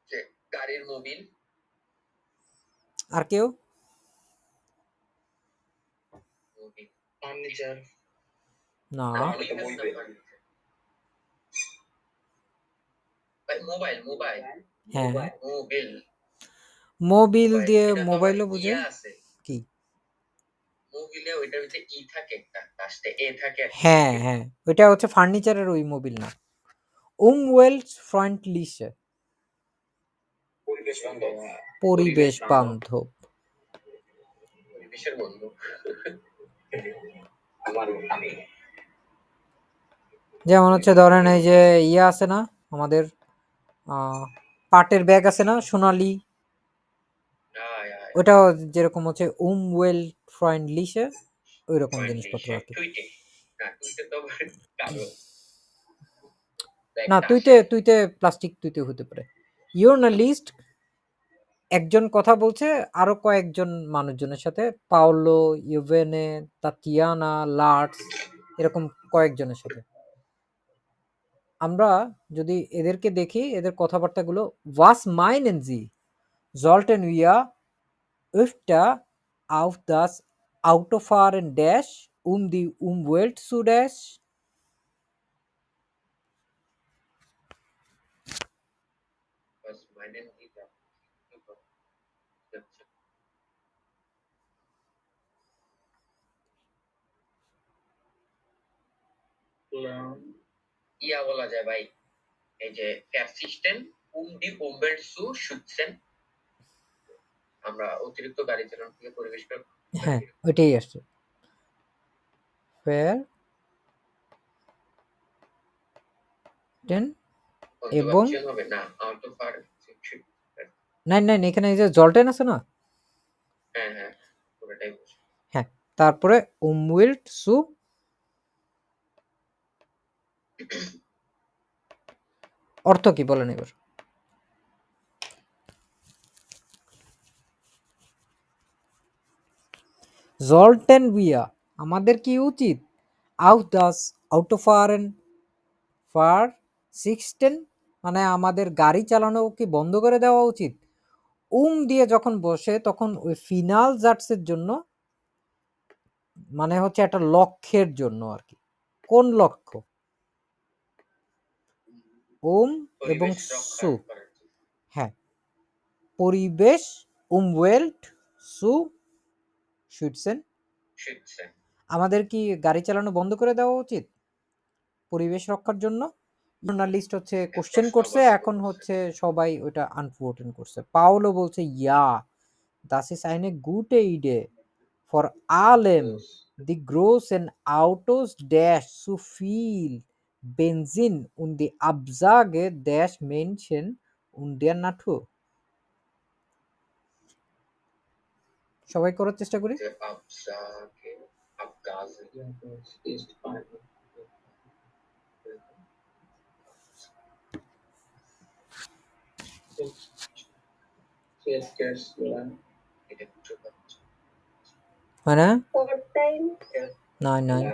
যে গাড়ির মোবিল, আর কেউ? মোবিল ফার্নিচার না, মোবাইল মোবাইল হ্যাঁ মোবিল মোবিল মোবাইল দিয়ে এটা তো আবার মোবাইলও বোঝায় ইয়া আছে কি? মোবিলে ওইটার ভিতরে ই থাকে একটা লাস্টে এ থাকে একটা হ্যাঁ মোবিল। হ্যাঁ, ওইটা হচ্ছে ফার্নিচারের ওই মোবিল না। ওয়েলস ফ্রন্ট লিসে, পরিবেশ বান্ধব পরিবেশ বান্ধব। পরিবেশের বন্ধু আমার আমি যেমন হচ্ছে ধরেন এই যে ইয়ে আছে না আমাদের, পাটের ব্যাগ আছে না সোনালি, ওটাও যেরকম হচ্ছে ওয়েল ফ্রন্ট লিসে ওই রকম জিনিসপত্র আর কি। টুইটে না টুইটে তো আবার কাগজ না, তুইতে প্লাস্টিক তুইতে হতে পারে। ইউর না লিস্ট, একজন কথা বলছে আরো কয়েকজন মানুষজনের সাথে, পাওলো, ইউভেনে, তাতিয়ানা, লার্টস, এরকম কয়েকজনের সাথে। আমরা যদি এদেরকে দেখি, এদের কথাবার্তাগুলো, was meinen Sie sollten wir öfter auf das Autofahren dash die Umwelt zu dash? was meinen Sie da? ইয়া বলা যায় ভাই, এই যে persistent die Umwelt zu schützen, আমরা অতিরিক্ত গাড়ি চালানো থেকে পরিবেশকে হ্যাঁ, ওইটাই আসছে। ফেয়ার টেন এবং হবে না আউট অফ আর নাইন এখানে এই যে জলটেন আছে না, হ্যাঁ হ্যাঁ পুরোটাই বুঝি। হ্যাঁ, তারপরে উমউইল্ট সু, অর্থ কি বলেন এবার? জলটেন বিয়া, আমাদের কি উচিত? আউটোফারেন ফার সিক্সটেন, মানে আমাদের গাড়ি চালানো কি বন্ধ করে দেওয়া উচিত? দিয়ে যখন বসে তখন ওই ফিনাল জাটসের জন্য, মানে হচ্ছে একটা লক্ষ্যের জন্য আর কি। কোন লক্ষ্য? এবং সু, হ্যাঁ, পরিবেশ, ওয়েল্ট সু শুটসেন, আমাদের কি গাড়ি চালানো বন্ধ করে দেওয়া উচিত পরিবেশ রক্ষার জন্য? জার্নালিস্ট হচ্ছে কোশ্চেন করছে, এখন হচ্ছে সবাই ওটা আনফোর্টেন করছে। পাওলো বলছে ইয়া, das ist eine gute Idee vor allem die großen Autos dash zu viel Benzin und die Absage dash Menschen und der Natur. সবাই করার চেষ্টা করি। মানে নয়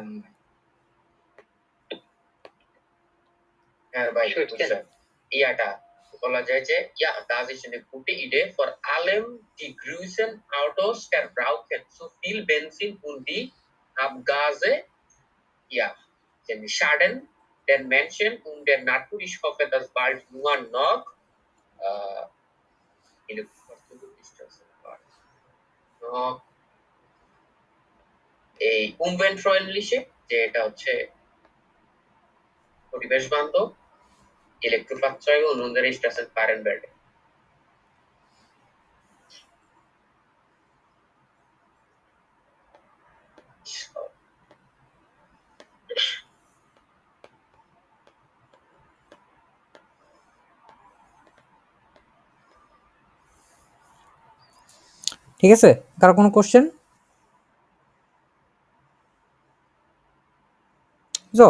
হ্যাঁ ভাই ইয়াটা বলা যায় যে ja, das ist eine gute Idee vor allem die großen Autos verbrauchen zu viel Benzin und die Abgase, ja, den Schaden den Menschen und der Natur. Ich hoffe, dass bald nur noch এই umweltfreundliche, যে এটা হচ্ছে পরিবেশ বান্ধব, Elektrofahrzeuge und unsere Straßen fahren werden. ঠিক আছে, কারো কোনো question? So,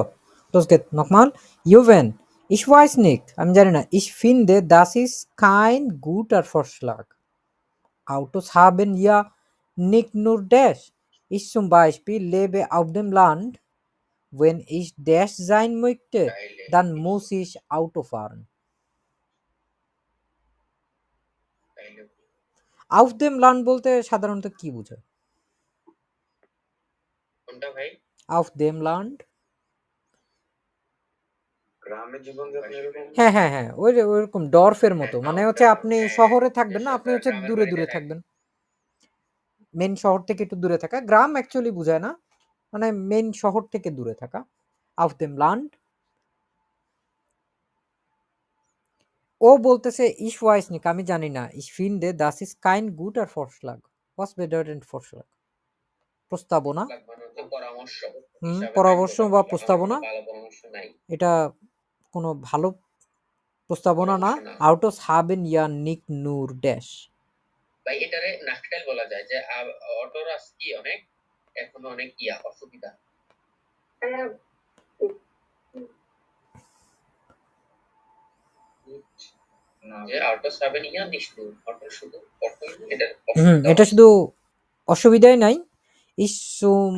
los geht's nochmal. Juven, ich weiß nicht, আমি জানি না. Ich finde, das ist kein guter Vorschlag. Autos haben ja nicht nur Dash. Ich zum Beispiel lebe auf dem Land. Wenn ich Dash sein möchte, dann muss ich Auto fahren. Auf dem Land বলতে সাধারণত কি বোঝায়? কোনটা ভাই? Auf dem Land? গ্রামের জীবনযাপন এরকম? হ্যাঁ হ্যাঁ হ্যাঁ, ওইরকম ডরফের মতো, মানে হচ্ছে আপনি শহরে থাকবেন না, আপনি হচ্ছে দূরে দূরে থাকবেন, মেন শহর থেকে একটু দূরে থাকা। গ্রাম অ্যাকচুয়ালি বোঝায় না, মানে মেন শহর থেকে দূরে থাকা। Auf dem Land। ও বলতেছে ich weiß nicht, আমি জানি না। Ich finde, das ist kein guter Vorschlag. Was bedeutet Vorschlag? প্রস্তাবনা। পরামর্শ বা প্রস্তাবনা, এটা কোনো ভালো প্রস্তাবনা না। Autos haben ja nicht nur Dash। ভাই এটারে নাকটাইল বলা যায়, যে অটোর কি অনেক এখনো অনেক অসুবিধা। এটা শুধু অসুবিধাই নাই। Ich zum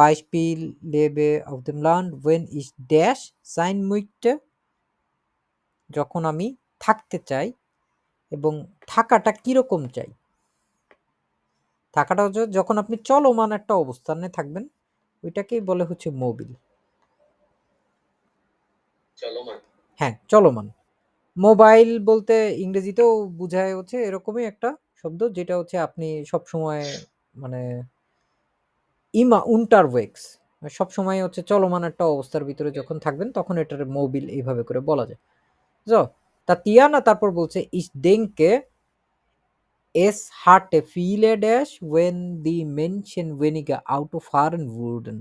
Beispiel lebe auf dem Land, wenn ich Dash sein möchte, যখন আমি থাকতে চাই, এবং থাকাটা কিরকম চাই? থাকাটা হচ্ছে যখন আপনি চলমান একটা অবস্থানে থাকবেন, ওইটাকেই বলে হচ্ছে মোবিল। চলমান? হ্যাঁ, চলমান। মোবাইল বলতে ইংরেজিতেও বোঝায় হচ্ছে এরকমই একটা শব্দ, যেটা হচ্ছে আপনি সবসময় মানে unterwegs, সবসময় হচ্ছে চলমান একটা অবস্থার ভিতরে যখন থাকবেন, তখন এটার মোবিল এইভাবে করে বলা যায়। So, Tatiana তারপর বলছে ich denke, es hatte viele Dash, when die Menschen weniger Auto fahren würden.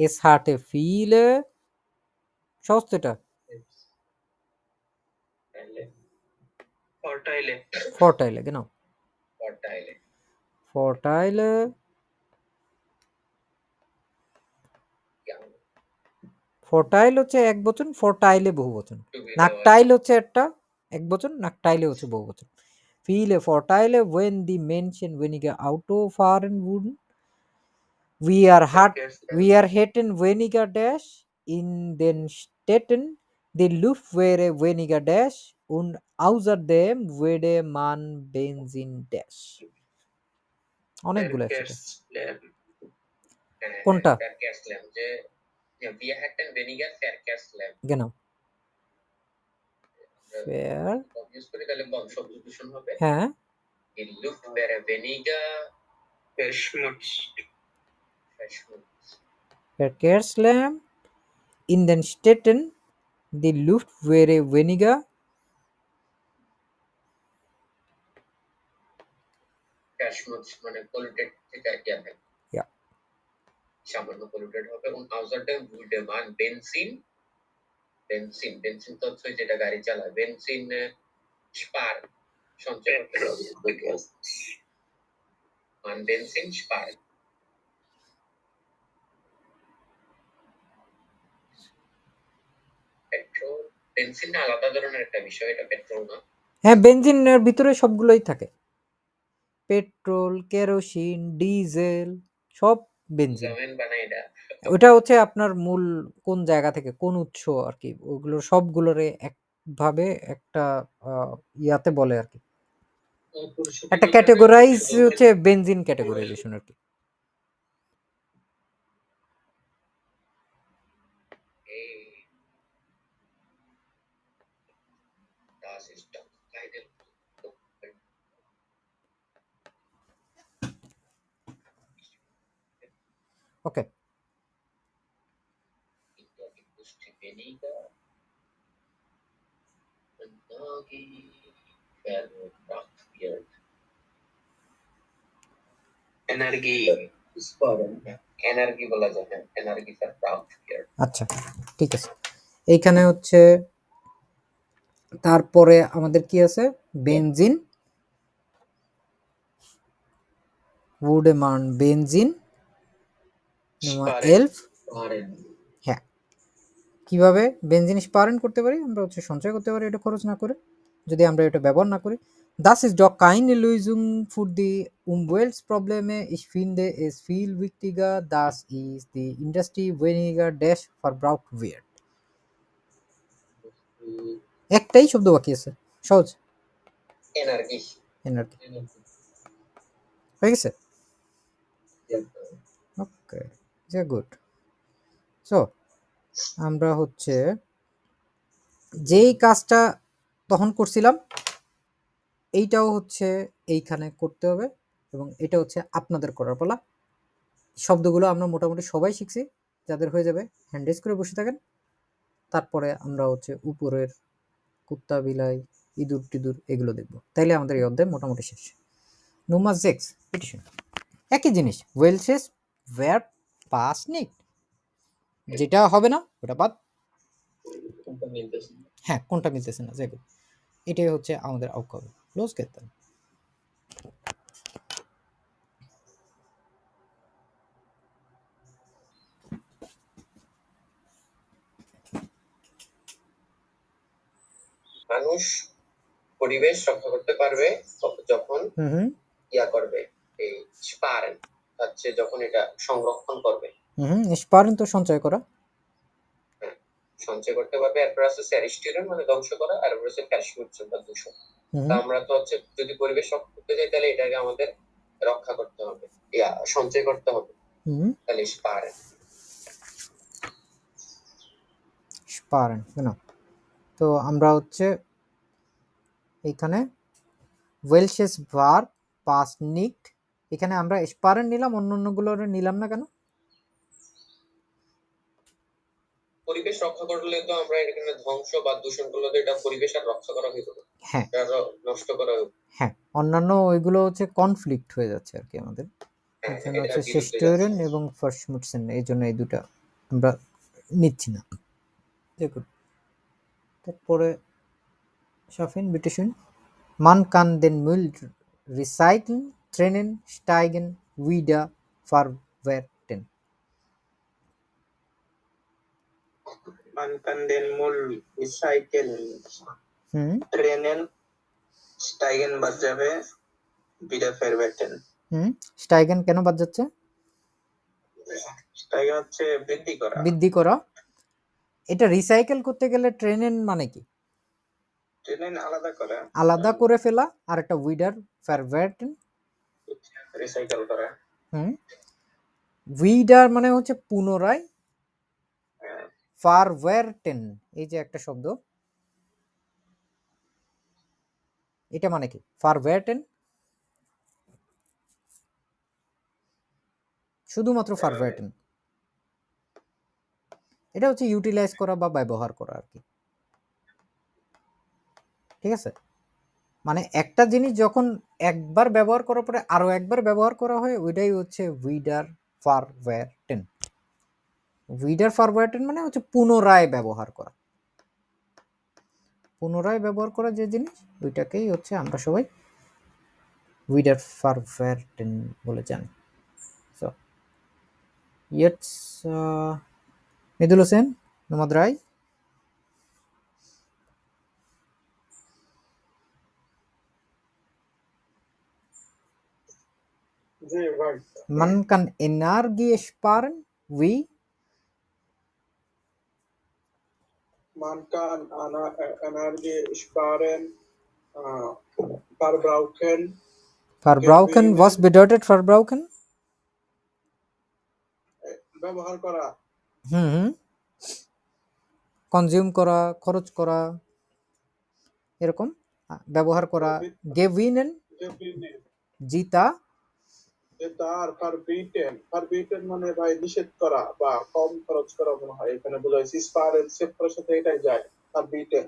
Es hatte viele, সহজ তো এটা? Vorteile, genau. Vorteile. Vorteil হচ্ছে এক বচন, Vorteile বহু বচন। Nachteil হচ্ছে একটা এক বচন, Nachteile হচ্ছে বহু বচন। Viele Vorteile, wenn die Menschen weniger Auto fahren würden. Wir hätten weniger Dash in den Städten, die Luft wäre weniger Dash und außerdem würde man Benzin Dash। অনেকগুলো একসাথে। কোনটা? Wir hätten weniger Verkehrslärm। Genau। Fair, use করে তাহলে কম শব্দ দূষণ হবে। হ্যাঁ। Die Luft wäre weniger verschmutzt। Verkehrslärm in den Städten, die Luft wäre weniger verschmutzt, মানে polluted থেকে থাকে। Ja। সামান্য polluted হবে। und außerdem würde man Benzin তো হচ্ছে যেটা গাড়ি চালায়, Benzin sparen, সঞ্চয় করতে হবে। man Benzin sparen। Petrol, benzene আলাদা ধরনের একটা বিষয়, এটা পেট্রোল না। হ্যাঁ, বেনজিনের ভিতরে সবগুলোই থাকে, পেট্রোল, কেরোসিন, ডিজেল, সব বেনজিন। ওটা হচ্ছে আপনার মূল কোন জায়গা থেকে, কোন উৎস আর কি, ওগুলো সবগুলোরে একভাবে একটা ইয়াতে বলে আর কি, একটা ক্যাটেগরাইজ হচ্ছে বেনজিন ক্যাটেগরাইজেশন আর কি। Okay, Indien-Industrie weniger. Energie verbraucht wird. Energy স্পারেন, এনার্জি বলা যায় না, এনার্জি verbraucht wird. আচ্ছা ঠিক আছে। এইখানে হচ্ছে তারপরে আমাদের কি আছে, benzene, wurde man Benzin Nummer Sparen. 11। Sparen. হ্যাঁ, কিভাবে বেনজিন স্পারেন করতে পারি, আমরা হচ্ছে সঞ্চয় করতে পারি এটা খরচ না করে, যদি আমরা এটা ব্যবহার না করি। Das ist doch keine Lösung für die Umweltprobleme. Ich finde es viel wichtiger, dass is die Industrie weniger dash verbraucht wird. একটাই শব্দ বাকি আছে, সহজ, এনার্জি। এনার্জি হয়ে গেছে। ওকে, যে গুড। সো আমরা হচ্ছে যেই কাজটা তখন করছিলাম এইটাও হচ্ছে এইখানে করতে হবে, এবং এটা হচ্ছে আপনাদের করার পালা। শব্দগুলো আমরা মোটামুটি সবাই শিখছি, যাদের হয়ে যাবে হ্যান্ড রেজ করে বসে থাকেন। তারপরে আমরা হচ্ছে উপরের কুত্তা বিলাই ইঁদুর টিদুর এগুলো দেখব, তাইলে আমাদের এই অধ্যায় মোটামুটি শেষ। Nummer 6 পিটিশন, একই জিনিস, ওয়েলসেস ভার্ব পাস নিট, যেটা হবে না ওটা বাদ। কোনটা মিলতেছে না? হ্যাঁ, কোনটা মিলতেছে না, যাই হোক, এটাই হচ্ছে আমাদের আউটকাম। ক্লোজ করতেন। মানুষ পরিবেশ রক্ষা করতে পারবে যখন হুম ইয়া করবে, এই স্পারেন হচ্ছে যখন এটা সংরক্ষণ করবে, হুম, স্পারেন তো সঞ্চয় করা। হ্যাঁ, সঞ্চয় করতে পারবে। এরপর আছে স্যারিস্টিরন মানে ধ্বংস করা, আর এরপর আছে ক্যালসিউম বা দূষণ। তা আমরা তো হচ্ছে যদি পরিবেশ রক্ষা করতে চাই তাহলে এটাকে আমাদের রক্ষা করতে হবে, ইয়া সঞ্চয় করতে হবে, হুম, তাহলে স্পারেন। স্পারেন কেন, তো আমরা হচ্ছে এইখানে ওয়েলসেস ভার্ব পাস নিট, এখানে আমরা স্পারেন নিলাম, অন্য অন্যগুলো নিলাম না কেন? পরিবেশ রক্ষা করলে তো আমরা এখানে ধ্বংস বা দূষণ করলে তো এটা পরিবেশ আর রক্ষা করা হইতো না, হ্যাঁ এটা নষ্ট করা হইতো। হ্যাঁ, অন্যান্য ওইগুলো হচ্ছে কনফ্লিক্ট হয়ে যাচ্ছে আর কি আমাদের। হ্যাঁ, এখানে এটা হচ্ছে বিরুদ্ধে শেস্টোরেন যাচ্ছে। এবং ফার্স্টমুটসেন, এই জন্য এই দুটা আমরা নিচ্ছি না। দেখুন তারপরে Schaffen, bitteschön. Man kann den Müll recyceln, trennen, steigen, wieder verwerten. Man kann den Müll recyceln, হুম trennen, steigen বাদ যাবে, wieder verwerten। হুম, স্টাইগেন কেন বাদ যাচ্ছে? steigen হচ্ছে বৃদ্ধি করা। বৃদ্ধি করা। এটা রিসাইকেল করতে গেলে ট্রেনেন মানে কি? trennen আলাদা করা, আলাদা করে ফেলা, আর একটা উইডার ফারভার্টেন, রিসাইকেল করা। হুম, উইডার মানে হচ্ছে পুনরায়, ফারভার্টেন এই যে একটা শব্দ, এটা মানে কি ফারভার্টেন? শুধুমাত্র ফারভার্টেন, এটা হচ্ছে ইউটিলাইজ করা বা ব্যবহার করা আর কি, ঠিক আছে? মানে একটা জিনিস যখন একবার ব্যবহার করার পরে আরো একবার ব্যবহার করা হয় ওইটাই হচ্ছে উইডার ফারভার্টেন। উইডার ফারভার্টেন মানে হচ্ছে পুনরায় ব্যবহার করা, পুনরায় ব্যবহার করা যে জিনিস ওইটাকেই হচ্ছে আমরা সবাই উইডার ফারভার্টেন বলে জানি। So it's Mridul Hossain, Mohammad Roy. Man kann Energie sparen, wie? Man kann Energie sparen, verbrauchen. Verbrauchen, was bedeutet verbrauchen? ব্যবহার করা, হুম, কনজিউম করা, খরচ করা, এরকম ব্যবহার করা। গেভিনেন gewinnen, জিতা, যে তার ফারবিটেন মানে ভাই নিষেধ করা বা কম খরচ করা মনে হয় এখানে বোঝা হয়েছে স্পারেন সেপ্টারের সাথে এটাই যায় ফারবিটেন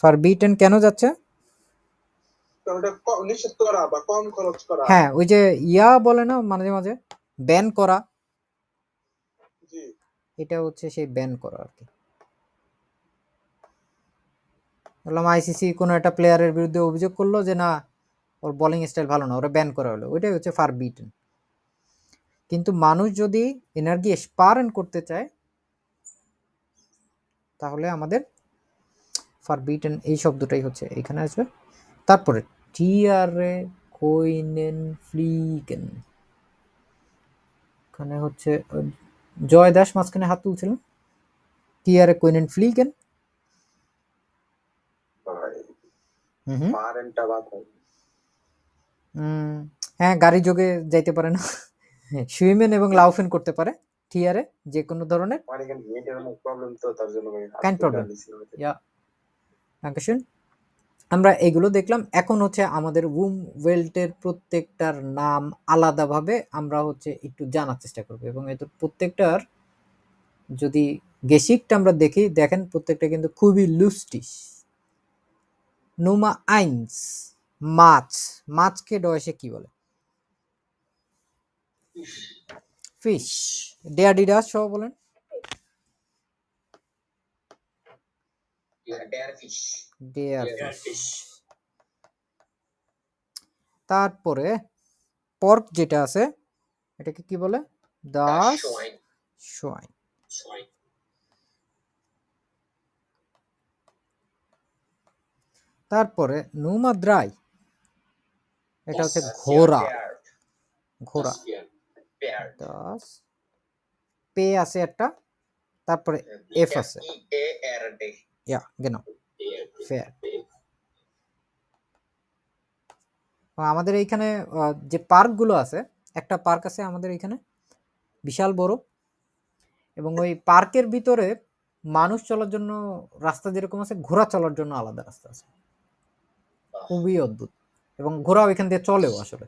ফারবিটেন কেন যাচ্ছে? কারণ এটা নিষেধ করা বা কম খরচ করা। হ্যাঁ, ওই যে ইয়া বলে না মাঝে মাঝে ব্যান করা, জি এটা হচ্ছে সেই ব্যান করা আর কি। বললাম আইসিসি কোনো একটা প্লেয়ারের বিরুদ্ধে অভিযোগ করলো যে না ওর বোলিং স্টাইল ভালো না, ওরা ব্যান করা হলো, ওইটাই হচ্ছে ফারবিটেন। কিন্তু মানুষ যদি এনার্জি স্পারেন করতে চায় তাহলে আমাদের ফারবিটেন এই শব্দটাই হচ্ছে এখানে আসবে। তারপরে টিআরএ কোইনেন ফ্লিগেন, এখানে হচ্ছে জয় দাস মাঝখানে হাত তুলছিলেন। টিআরএ কোইনেন ফ্লিগেন, ফারেনটা বাদ হ্যাঁ গাড়ি যোগে যাইতে পারে না, সুইমেন এবং লাউফেন করতে পারে টিআরএ যে কোনো ধরনের। মানে এখানে নেটের অনেক প্রবলেম তো তার জন্য আমি কাইন্ড প্রবলেম ইয়া ডাঙ্কেশন। আমরা এগুলো দেখলাম। এখন হচ্ছে আমাদের উম ওয়েল্টের প্রত্যেকটার নাম আলাদাভাবে আমরা হচ্ছে একটু জানার চেষ্টা করব, এবং এত প্রত্যেকটার যদি গেসিকটা আমরা দেখি, দেখেন প্রত্যেকটা কিন্তু খুবই লুস্টিশ। নুমা আইন্স মাছ, মাছকে ডয়েসে কি বলে? ফিশ। ডেয়াডিডাস সহ বলেন। ডেয়ার ফিশ। ডেয়ার ফিশ। তারপরে পর্ক যেটা আছে এটাকে কি বলে? দাস সোয়াইন। তারপরে নুমা দ্রাই, এটা হচ্ছে ঘোড়া। ঘোড়া দাস পে আছে একটা, তারপরে এফ আছে, ইয়া genau ফেয়ার। আমাদের এইখানে যে পার্কগুলো আছে, একটা পার্ক আছে আমাদের এখানে বিশাল বড়, এবং ওই পার্কের ভিতরে মানুষ চলার জন্য রাস্তা যেরকম আছে, ঘোড়া চলার জন্য আলাদা রাস্তা আছে। খুবই অদ্ভুত, এবং ঘোড়া ওইখান দিয়ে চলেও আসলে,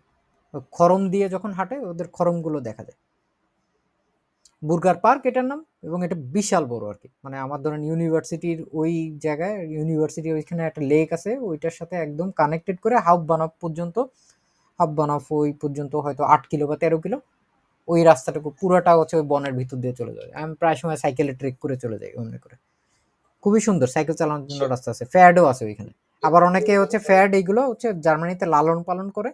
খরম দিয়ে যখন হাঁটে ওদের খরমগুলো দেখা যায়। বুর্গার পার্ক এটার নাম, এবং এটা বিশাল বড় আর কি। মানে আমার ধরেন ইউনিভার্সিটির ওই জায়গায়, ইউনিভার্সিটি ওইখানে একটা লেক আছে, ওইটার সাথে একদম কানেক্টেড করে হাফ বানাফ পর্যন্ত, হাফ বানাফ ওই পর্যন্ত হয়তো 8 কিলো বা 13 কিলো, ওই রাস্তাটুকু পুরোটা হচ্ছে ওই বনের ভিতর দিয়ে চলে যায়। আমি প্রায় সময় সাইকেলে ট্রেক করে চলে যাই মনে করে। খুবই সুন্দর সাইকেল চালানোর জন্য রাস্তা আছে। ফ্যাডও আছে ওইখানে। আবার অনেকে হচ্ছে ফ্যাড এইগুলো হচ্ছে জার্মানিতে লালন পালন করে।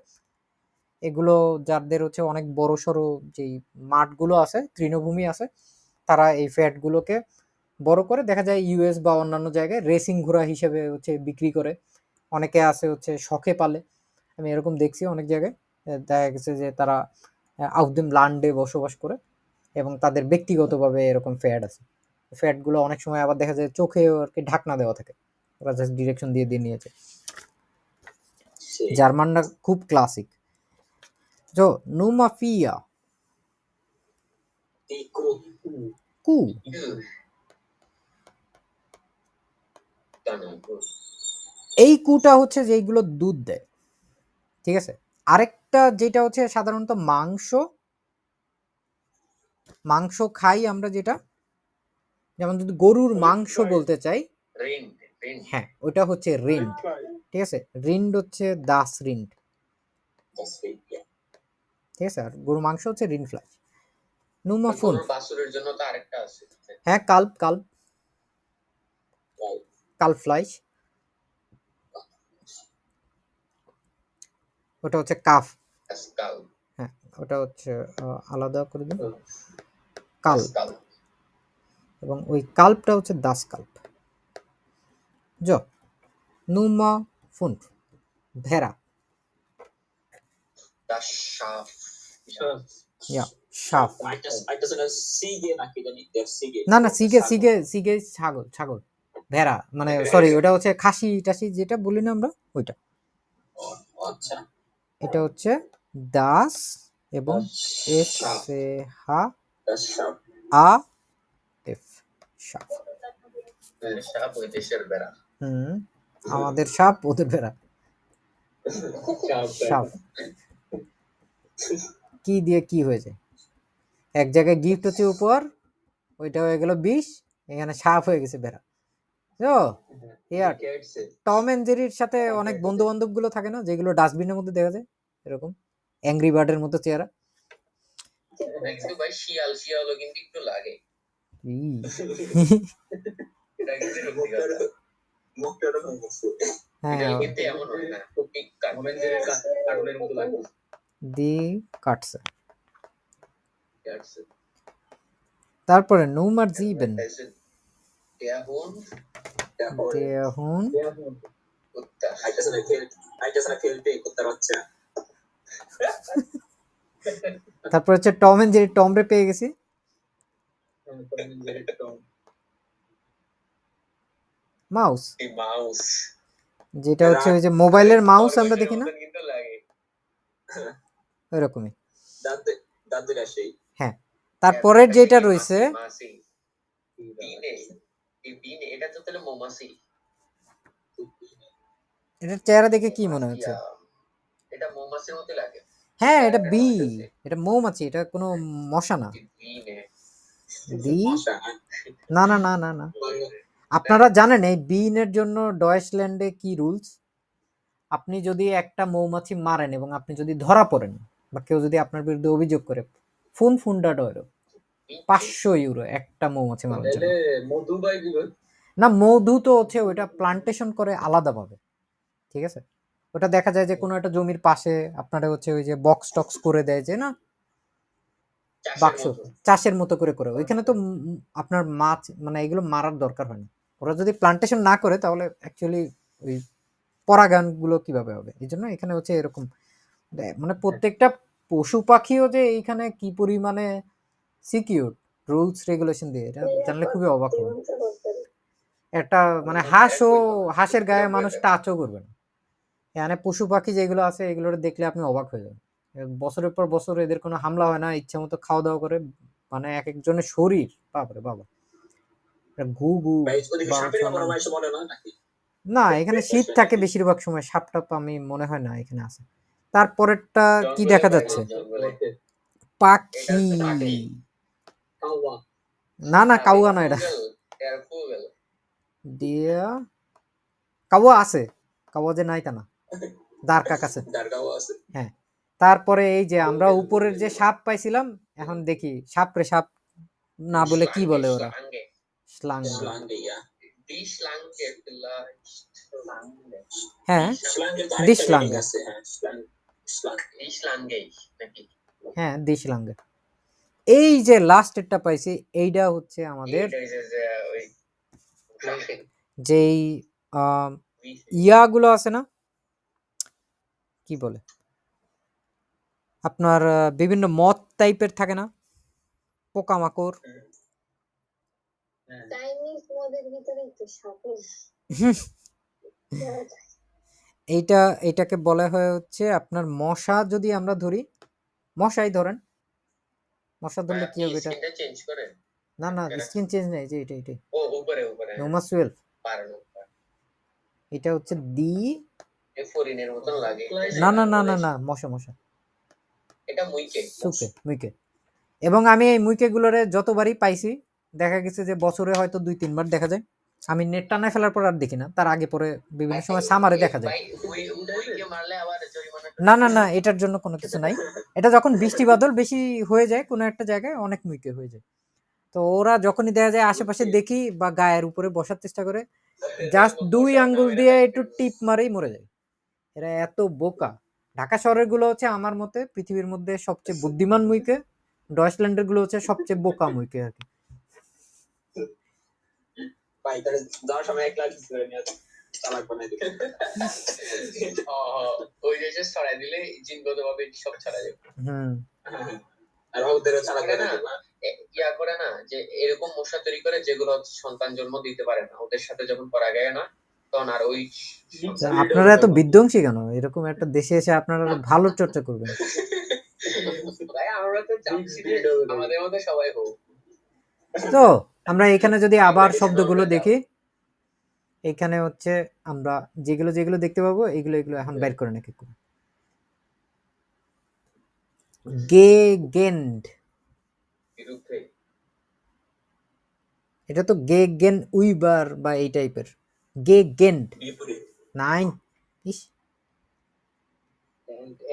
এগুলো যাদের হচ্ছে অনেক বড় সড়ো যেই মাঠগুলো আছে, তৃণভূমি আছে, তারা এই ফ্যাটগুলোকে বড় করে দেখা যায় ইউএস বা অন্যান্য জায়গায় রেসিং ঘোড়া হিসেবে হচ্ছে বিক্রি করে। অনেকে আছে হচ্ছে শখে পালে, আমি এরকম দেখছি অনেক জায়গায়। দেখা গেছে যে তারা আউটডোর ল্যান্ডে বসবাস করে এবং তাদের ব্যক্তিগতভাবে এরকম ফ্যাট আছে। ফ্যাটগুলো অনেক সময় আবার দেখা যায় চোখে আর কি ঢাকনা দেওয়া থাকে, ওরা জাস্ট ডিরেকশন দিয়ে দিয়ে নিয়েছে। জার্মানরা খুব ক্লাসিক। তো নুমাফিয়া কু, এই কুটা হচ্ছে যেগুলো দুধ দেয়, ঠিক আছে। আরেকটা যেটা হচ্ছে সাধারণত মাংস খাই আমরা, যেটা যেমন যদি গরুর মাংস বলতে চাই, হ্যাঁ ওটা হচ্ছে রিন্ড, ঠিক আছে। রিন্ড হচ্ছে দাস রিন্ড, ঠিক আছে। আর গরুর মাংস হচ্ছে রিন্ড ফ্লাই। নুমা ফুন, বাছুরের জন্য তো আরেকটা আছে। হ্যাঁ কাল্প ফ্লাইশ, ওটা হচ্ছে কাফ। হ্যাঁ ওটা হচ্ছে আলাদা করে দিন, কাল। এবং ওই কাল্পটা হচ্ছে দাস কাল্প। নুমা ফুন ভেড়া, সাফ। না সিগে ছাগল, ভেড়া মানে সরি, ওটা হচ্ছে খাসি টাসি যেটা বলি না আমরা, ওইটা। এটা হচ্ছে দাস এবং S A Ha a F, সাপ। আমাদের সাপ ওদের ভেড়া, সাপ। কি দিয়ে কি হয়ে যায়, এক জায়গায় গিফট হচ্ছে উপহার, ওইটা হয়ে গেল বিষ, এখানে সাপ হয়ে গেছে বেড়া। তো ইয়ার টম এন্ড জেরির সাথে অনেক বন্ধু বান্ধব গুলো থাকে না, যেগুলো ডাস্টবিনের মধ্যে দেখা যায়, এরকম অ্যাংরি বার্ডের মতো চেহারা। কিন্তু ভাই শিয়ালও কিন্তু একটু লাগে। এটা কিন্তু সত্যি কথা। হ্যাঁ, কিন্তু এমন হয় না, ঠিক কার্টুনের মতো লাগে। দি কাটছে। তারপরে নুমার জিবেন Der Hund der Hund কুত্তা। তারপর হচ্ছে টম এন্ড জেরি, টম রে পেয়ে গেছি। মাউস, মাউস যেটা হচ্ছে ওই যে মোবাইলের মাউস আমরা দেখি না, কিন্তু লাগে ওইরকমই। হ্যাঁ, তারপরের যেটা রয়েছে মাছি। বিনে এটা তো তাহলে মৌমাছি। এটার চেহারা দেখে কি মনে হচ্ছে? এটা মৌমাছির মতো লাগে। হ্যাঁ, এটা বি, এটা মৌমাছি, এটা কোনো মশা না। দি না না না না না, আপনারা জানেন এই বিনের জন্য ডয়েচল্যান্ডে কি রুলস? আপনি যদি একটা মৌমাছি মারেন এবং আপনি যদি ধরা পড়েন বা কেউ যদি আপনার বিরুদ্ধে অভিযোগ করে, €500 €500 একটা মৌমাছি মারার জন্য। না, মধু তো হচ্ছে ওইটা প্লান্টেশন করে আলাদাভাবে, ঠিক আছে? ওটা দেখা যায় যে কোনো একটা জমির পাশে আপনারা হচ্ছে ওই যে বক্স টক্স করে দেয় যে না, বাক্স চাষের মতো করে করে, ওইখানে তো আপনার মাছ মানে এগুলো মারার দরকার হয় না। ওরা যদি প্লান্টেশন না করে তাহলে অ্যাকচুয়ালি ওই পরাগায়ন গুলো কিভাবে হবে, এই জন্য এখানে হচ্ছে এরকম মানে প্রত্যেকটা পশু পাখিও যে এইখানে কি পরিমাণে সিকিউর রুলস রেগুলেশন দিয়ে, এটা জানলে খুবই অবাক হবে। একটা মানে হাঁসের গায়ে মানুষ টাচও করবে না। এখানে পশু পাখি যেগুলো আছে এগুলো দেখলে আপনি অবাক হয়ে যাবেন। বছরের পর বছর এদের কোনো হামলা হয় না, ইচ্ছা মতো খাওয়া দাওয়া করে, মানে এক একজনের শরীর বাপরে বাবা, ঘু ঘু। না, এখানে শীত থাকে বেশিরভাগ সময়, সাপ টাপ আমি মনে হয় না এখানে আছে। তারপরেরটা কি দেখা যাচ্ছে? পাখি। না না, কাউয়া না, এটা দিয়া কাউয়া আছে, কাউয়া যে নাই তা না, দারকাক আছে। হ্যাঁ, তারপরে এই যে আমরা উপরের যে সাপ পাইছিলাম, এখন দেখি সাপ রে সাপ না বলে কি বলে ওরা, স্লাং। হ্যাঁ, ডিশলাঙ্গে। হ্যাঁ, ডিশলাঙ্গে। এই যে লাস্টেরটা পাইছি, এইটা হচ্ছে আমাদের যেই ইয়াগুলো আছে না, কি বলে আপনার বিভিন্ন মদ টাইপের থাকে না, পোকামাকড়, এইটাকে বলা হয় হচ্ছে আপনার মশা। যদি আমরা ধরি, মশাই ধরেন, মশা ধরলে কি হবে? এটা না না, স্কিন চেঞ্জ নেই, যে এটা নোমাস 12, এটা হচ্ছে দি ফরিনের মতন লাগে। না না না না না, মশা মশা, এটা মুইকে। এবং আমি এই মুইকে গুলোরে যতবারই পাইছি, দেখা গেছে যে বছরে হয়তো 2-3 বার দেখা যায়। আমি নেট টানায় ফেলার পর আর দেখি না, তার আগে পরে বিভিন্ন সময় সামারে দেখা যায়। না না না, এটার জন্য কোনো কিছু নাই। এটা যখন বৃষ্টি বাদল বেশি হয়ে যায় কোনো একটা জায়গায়, অনেক মুইকে হয়ে যায়। তো ওরা যখনই দেখা যায় আশেপাশে দেখি বা গায়ের উপরে বসার চেষ্টা করে, জাস্ট 2 আঙ্গুল দিয়ে একটু টিপ মারেই মরে যায়। এরা এত বোকা। ঢাকা শহরের গুলো হচ্ছে আমার মতে পৃথিবীর মধ্যে সবচেয়ে বুদ্ধিমান মুইকে, ডয়েচল্যান্ডের গুলো হচ্ছে সবচেয়ে বোকা মুইকে আর কি। ওই যে ছড়াই দিলে জিনগতভাবে সব ছড়াই যাবে। ইয়া করে না যে এরকম মশা তৈরি করে যেগুলো হচ্ছে সন্তান জন্ম দিতে পারে না, ওদের সাথে যখন পরাগায় না, তখন আর ওই আপনারা এত বিধ্বংসী কেন? এরকম একটা দেশে এসে আপনারা ভালো চর্চা করবেন। ভাই আমরা তো চাচ্ছি যে আমাদের মধ্যে সবাই হোক। তো আমরা এখানে যদি আবার শব্দগুলো দেখি, এখানে হচ্ছে আমরা যেগুলো যেগুলো দেখতে পাবো এগুলো এখন বের করে নাকি গেগেন্ড, বিরুদ্ধে এটা তো গেগেন উইবার বা এই টাইপের। গেগেন্ড বিপরীত। নাইন ইস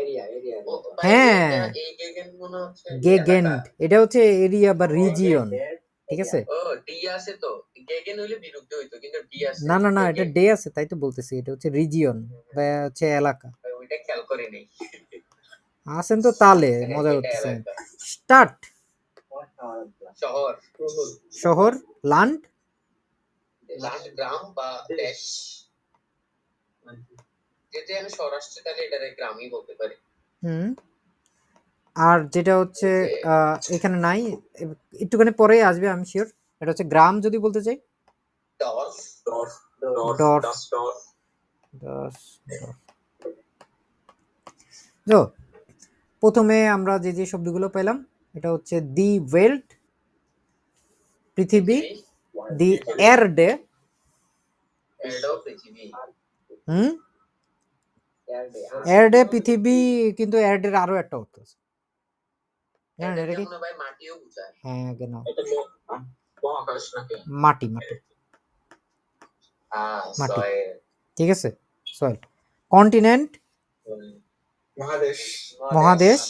এরিয়া হ্যাঁ এই গেগেন মনে হচ্ছে গেগেন্ড এটা হচ্ছে এরিয়া বা রিজিয়ন, ঠিক আছে। ও ডি আছে তো, গেগেন হইলে বিরুদ্ধে হইতো, কিন্তু ডি আছে। না না না, এটা ডে আছে, তাই তো বলতেছি, এটা হচ্ছে রিজিয়ন বা হচ্ছে এলাকা। ওইটা খেয়াল করি নেই। আসেন তো তালে মজা করতেছেন। স্টার্ট শহর, শহর, লান্ড গ্রাম বা দেশ। যেটা আমি শহর আসছে তাহলে এটা গ্রামই বলতে পারি। হুম। আর যেটা হচ্ছে এখানে নাই, একটুখানি পরেই আসবে আমি শিওর। এটা হচ্ছে গ্রাম যদি বলতে চাই, ডর্ফ, ডর্ফ, তো প্রথমে আমরা যে যে শব্দগুলো পেলাম, এটা হচ্ছে দি ওয়েল্ট পৃথিবী, দি এরডে পৃথিবী, হুম, এরডে পৃথিবী, কিন্তু এরডের আরো একটা অর্থ আছে, জানেন এটা কি? ভাই মাটিও বুঝায়। হ্যাঁ কেন, এটা কি মহাকাশ নাকি? মাটি মাটি মাটি, ঠিক আছে। সয়েল, কন্টিনেন্ট মহাদেশ। মহাদেশ,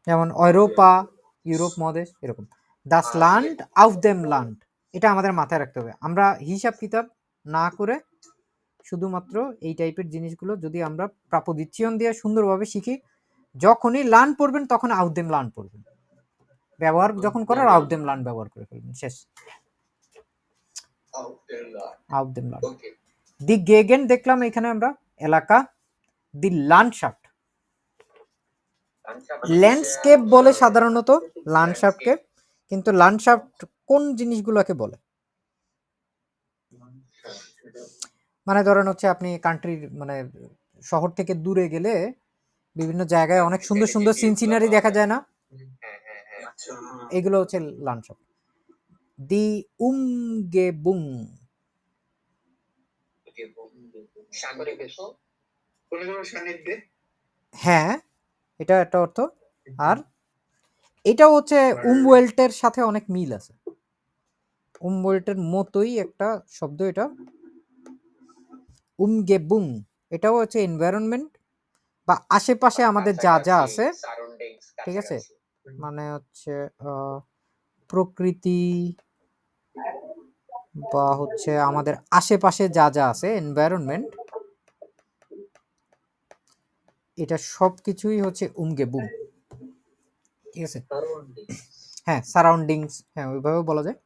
যেমন ইউরোপা, ইউরোপ মহাদেশ এরকম। Das land of them land, এটা আমাদের মাথায় রাখতে হবে। আমরা হিসাব কিতাব না করে শুধুমাত্র এই টাইপের জিনিসগুলো যদি আমরা প্রাপোজিশন দিয়ে সুন্দরভাবে শিখি, যখনই লার্ন পড়বেন তখন আউট দেম লার্ন পড়বেন, ব্যবহার যখন করার আউট দেম লার্ন ব্যবহার করে ফেলবেন, শেষ। আউট দেম লার্ন। দি গেগেন দেখলাম এখানে আমরা এলাকা, দি ল্যান্ডশাফট, ল্যান্ডস্কেপ বলে সাধারণত ল্যান্ডশাফটকে, কিন্তু ল্যান্ডশাফট কোন জিনিসগুলোকে বলে? মানে ধরেন হচ্ছে আপনি কান্ট্রির মানে শহর থেকে দূরে গেলে বিভিন্ন জায়গায় অনেক সুন্দর সুন্দর সিন সিনারি দেখা যায় না, এগুলো হচ্ছে ল্যান্ডশাফট। দি উমগেবুং, হ্যাঁ এটা একটা অর্থ। আর এটাও হচ্ছে উমওয়েল্টের সাথে অনেক মিল আছে, উমওয়েল্টের মতোই একটা শব্দ এটা, উমগেবুং। এটাও হচ্ছে এনভায়রনমেন্ট বা আশেপাশে আমাদের যা যা আছে, ঠিক আছে, মানে হচ্ছে প্রকৃতি বা হচ্ছে আমাদের আশেপাশে যা যা আছে এনভায়রনমেন্ট, এটা সব কিছুই হচ্ছে উমগেবুং, ঠিক আছে। হ্যাঁ সারাউন্ডিংস, হ্যাঁ ওইভাবেও বলা যায়।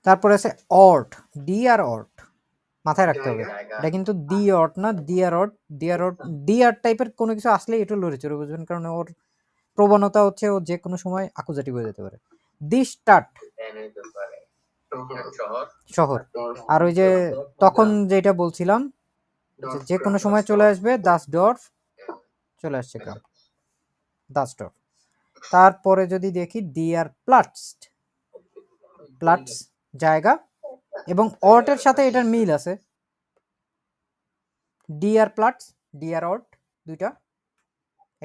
তারপরে আছে অর্ট, ডি আর অর্ট, মাথায় রাখতে হবে, এটা কিন্তু দি অর্ট না, ডিয়ার অর্ট, ডিয়ার অর্ট, ডিয়ার টাইপের কোনো কিছু আসলে এটা লড়ে চড়ে বুঝবেন, কারণ ওর প্রবণতা হচ্ছে ও যে কোনো সময় আকুজাটি হয়ে যেতে পারে। দি স্টার্ট শহর, আর ওই যে তখন যেটা বলছিলাম যে কোনো সময় চলে আসবে, দাস ডর্ফ চলে আসছে গ্রাম, দাস ডর্ফ। তারপরে যদি দেখি ডিয়ার প্লাটস, প্লাটস জায়গা, এবং অর্টের সাথে এটার মিল আছে, ডিয়ার প্লাটস, ডিয়ার অর্ট দুইটা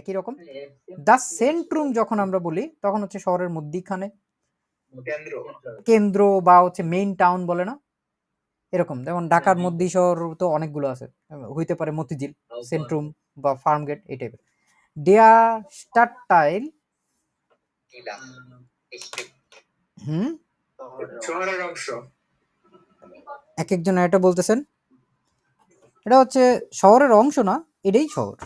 একই রকম। দা সেন্ট্রুম যখন আমরা বলি তখন হচ্ছে শহরের মধ্যিখানে, কেন্দ্র বা হচ্ছে মেইন টাউন বলে না, এরকম। যেমন ঢাকার মধ্যে শহর তো অনেকগুলো আছে, হইতে পারে মতিঝিল, সেন্ট্রুম বা ফার্মগেট এই টাইপের। ডিয়া স্টারটাইল, হুম, শহরের অংশ। এক একজন এটা বলতেছেন, এটা হচ্ছে শহরের অংশ না, এটাই শহর।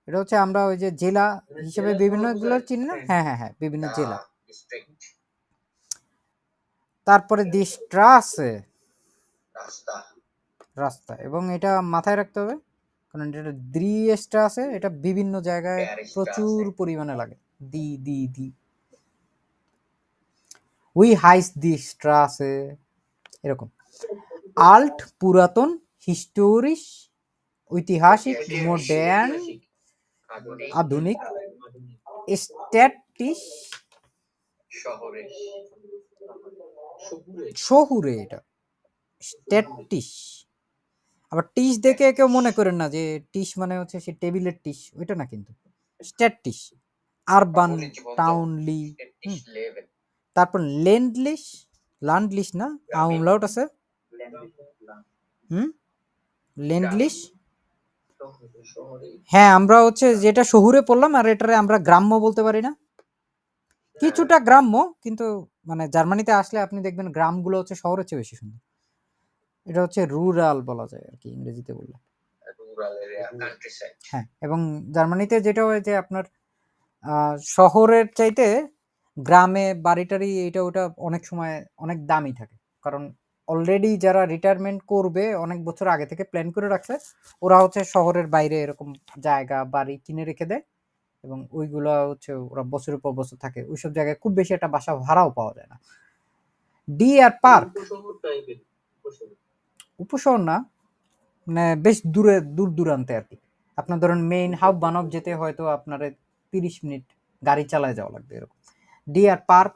এটা হচ্ছে আমরা ওই যে জেলা হিসেবে বিভিন্ন গুলো চিনি না, হ্যাঁ হ্যাঁ হ্যাঁ বিভিন্ন জেলা। তারপরে দি স্ট্রাসে, রাস্তা, এবং এটা মাথায় রাখতে হবে কারণ এটা দ্রি স্ট্রাসে, এটা বিভিন্ন জায়গায় প্রচুর পরিমাণে লাগে, দি দি দি। উই হাইস দি স্ট্রাসে এরকম। আল্ট পুরাতন, হিস্টোরিশ ঐতিহাসিক, মডার্ন আধুনিক, স্ট্যাটিশ শহুরে, এটা স্ট্যাটিস। আবার টিস দেখে কেউ মনে করেন না যে টিস মানে হচ্ছে সে টেবিলের টিস, ওইটা না কিন্তু। স্ট্যাটিস আরবান টাউনলি। তারপর ল্যান্ডলিশ, লান্ডলিশ না আউমলাউট আছে। ল্যান্ডলিশ, হ্যাঁ আমরা হচ্ছে যেটা শহুরে পড়লাম আর এটারে আমরা গ্রাম্য বলতে পারি না। কিছুটা গ্রাম্য, কিন্তু মানে জার্মানিতে আসলে আপনি দেখবেন গ্রামগুলো হচ্ছে শহরের চেয়ে বেশি সুন্দর। এটা হচ্ছে রুরাল বলা যায় আর কি ইংরেজিতে বললে। হ্যাঁ, এবং জার্মানিতে যেটা হয় যে আপনার শহরের চাইতে গ্রামে বাড়িটারি এটা ওটা অনেক সময় অনেক দামি থাকে, কারণ অলরেডি যারা রিটায়ারমেন্ট করবে অনেক বছর আগে থেকে প্ল্যান করে রাখছে, ওরা হচ্ছে শহরের বাইরে এরকম জায়গা বাড়ি কিনে রেখে দেয় এবং ওইগুলো হচ্ছে ওরা বছরের পর বছর থাকে। ওইসব জায়গায় খুব বেশি একটা বাসা ভাড়াও পাওয়া যায় না। ডিয়ার পার্ক উপশহর না, মানে বেশ দূরে দূর দূরান্তে আর কি। আপনার ধরেন মেইন হাব বানব যেতে হয়তো আপনার 30 মিনিট গাড়ি চালায় যাওয়া লাগবে এরকম। ডিয়ার পার্ক,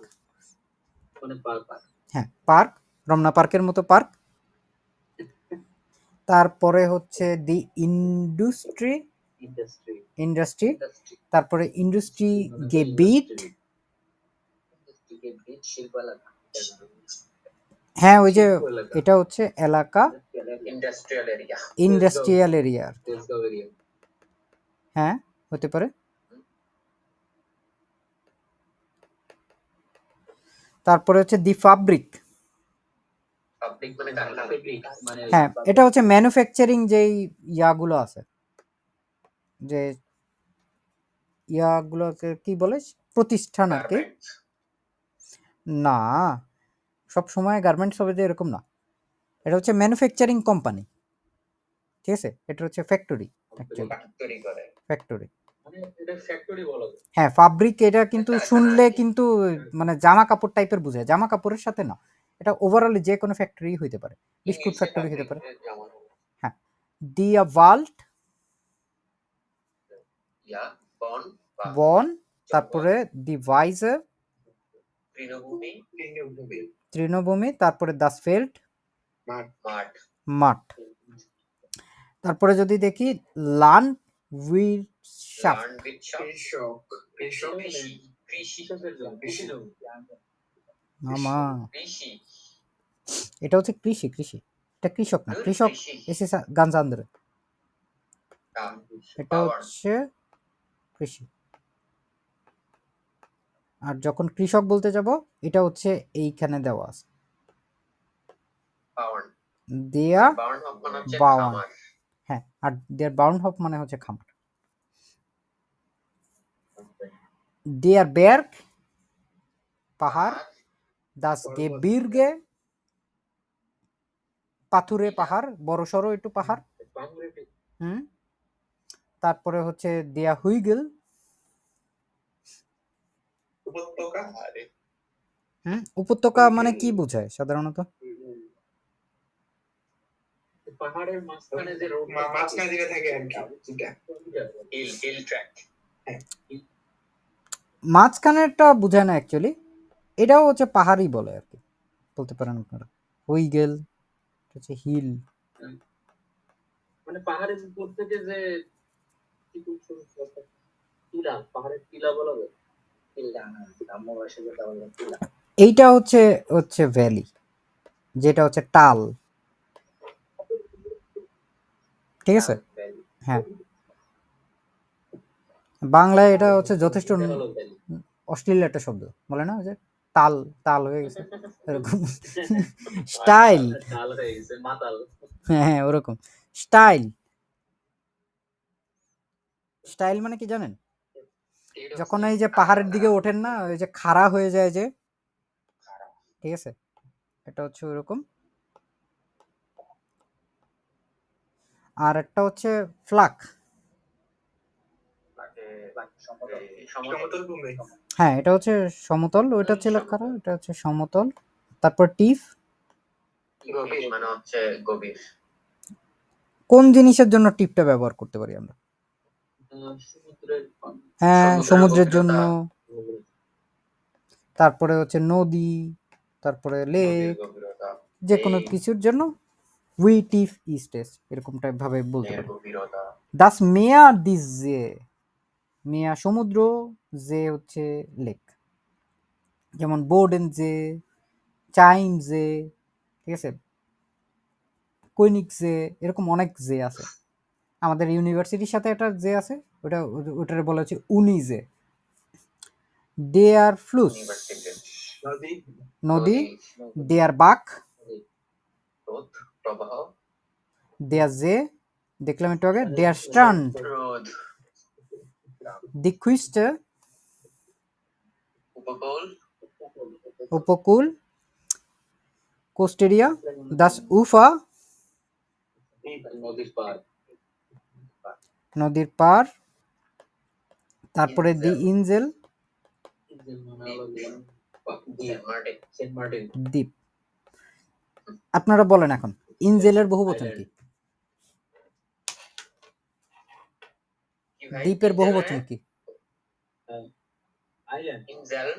হ্যাঁ পার্ক, রমনা পার্কের মতো পার্ক। তারপরে হচ্ছে দি ইন্ডাস্ট্রি, ইন্ডাস্ট্রি, তারপরে ইন্ডাস্ট্রি গেবিট, হ্যাঁ ওই যে এটা হচ্ছে এলাকা, ইন্ডাস্ট্রিয়াল এরিয়া, হ্যাঁ হতে পারে। তারপরে হচ্ছে দি ফাব্রিক, হ্যাঁ এটা হচ্ছে ম্যানুফ্যাকচারিং যেই ইয়াগুলো আছে, যে ইয়াগুলোকে কি বলে, প্রতিষ্ঠান আর কি। না, সব সময় গার্মেন্টস হবে যে এরকম না, এটা হচ্ছে ম্যানুফ্যাকচারিং কোম্পানি, ঠিক আছে, এটা হচ্ছে ফ্যাক্টরি, ফ্যাক্টরি, হ্যাঁ ফাব্রিক। এটা কিন্তু শুনলে কিন্তু মানে জামা কাপড় টাইপের বোঝায়, জামা কাপড়ের সাথে না, এটা ওভারঅল যে কোনো ফ্যাক্টরি হইতে পারে, বিস্কুট ফ্যাক্টরি হতে পারে। হ্যাঁ, দিয়া ওয়াল্ট, বন, তারপরে দি ভাইজার, তৃণভূমি, তারপরে দাসফেল্ড, মাঠ। তারপরে যদি দেখি লান উইরশাফট, মামা এটা হচ্ছে কৃষি, কৃষি, এটা কৃষক না, কৃষক এসে গাঞ্জা আন্দরে, এটা হচ্ছে কৃষি। আর যখন কৃষক বলতে যাব, এটা হচ্ছে এইখানে দেওয়া আছে দেয়া বাউন, হ্যাঁ, আর দেয়ার বাউন হপ মানে হচ্ছে খামার। দেয়ার বের্গ পাহাড়, দাস গেবির্গে পাথুরে পাহাড়, বড় সড়ো একটু পাহাড়। তারপরে হচ্ছে দেয়া হুইগেল উপত্যকা, মানে কি বোঝায় সাধারণত? পাহাড়ের মাঝখানে যে মাঝখানে যেটা থাকে আর কি, হিল ট্র্যাক, মাঝখানেরটা বোঝায় না অ্যাকচুয়ালি, এটাও হচ্ছে পাহাড়ই বলে আর কি, বলতে পারেন আপনারা। হুইগেল হচ্ছে হিল, মানে পাহাড়ের উপর থেকে যে টিলা, পাহাড়ের টিলা বলা যায়, এইটা হচ্ছে হচ্ছে ভ্যালি, যেটা হচ্ছে টাল, ঠিক আছে। হ্যাঁ, বাংলায় এটা হচ্ছে যথেষ্ট অশ্লীল একটা শব্দ, বলে না যে তাল, তাল হয়ে গেছে এরকম, স্টাইল, হ্যাঁ ওরকম স্টাইল। স্টাইল মানে কি জানেন? যখন এই যে পাহাড়ের দিকে ওঠেন না, ওই যে খাড়া হয়ে যায় যে, ঠিক আছে, এটা হচ্ছে ওরকম। আর একটা হচ্ছে ফ্লাক, হ্যাঁ এটা হচ্ছে সমতল, ওইটা হচ্ছে খাড়া, এটা হচ্ছে সমতল। তারপর টিফ, মানে হচ্ছে গভীর। কোন জিনিসের জন্য টিপটা ব্যবহার করতে পারি আমরা? হ্যাঁ সমুদ্রের জন্য, তারপরে হচ্ছে নদী, তারপরে লেক, যে কোনো কিছুর জন্য উই টিফ ইস্টেস এরকম টাইপ ভাবে বলতে পারি। গভীরতা, দাস মেয়ার দিস জে, মেয়া সমুদ্র, জে হচ্ছে লেক, যেমন বোর্ডেন জে, চাইম জে, ঠিক আছে, কৈনিক জে, এরকম অনেক জে আছে। আমাদের ইউনিভার্সিটির সাথে একটা জে আছে, ওটার বলা হচ্ছে উনি জে। দেয়ার ফ্লুস ইউনিভার্সিটি, নদী, নদী, দেয়ার বাক, রোদ, প্রবাহ, দেয়ার জে দেখলাম একটু আগে, দেয়ার স্ট্রান্ড, রোদ, দি কুইস্টে উপকূল, উপকূল, কোস্টেরিয়া, দাস উফা নদীর পার, নদীর পার, তারপরে দি ইনজেল সেন্ট মার্টিন, দ্বীপ। আপনারা বলেন এখন ইনজেলের বহুবচন কি, দ্বীপের বহুবচন কি? আইল্যান্ড, ইনজেল,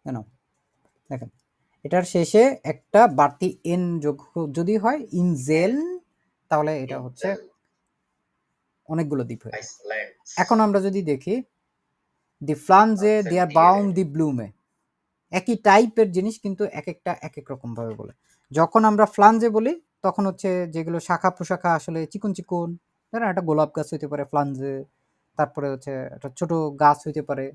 কেন দেখেন, এটার শেষে একটা বাড়তি এন যোগ যদি হয় ইনজেল, তাহলে এটা হচ্ছে অনেকগুলো দ্বীপ হয়ে যায়। আইসল্যান্ড, এখন আমরা যদি দেখি দি ফ্লানজে, দেয়ার বাউম, দি ব্লুমে, একই টাইপের জিনিস কিন্তু এক একটা এক এক রকম ভাবে বলে। যখন আমরা ফ্লানজে বলি তখন হচ্ছে যেগুলো শাখা প্রশাখা আসলে চিকন চিকন, ধরেন একটা গোলাপ গাছ হইতে পারে ফ্লানজে, তারপরে হচ্ছে একটা ছোট গাছ হইতে পারে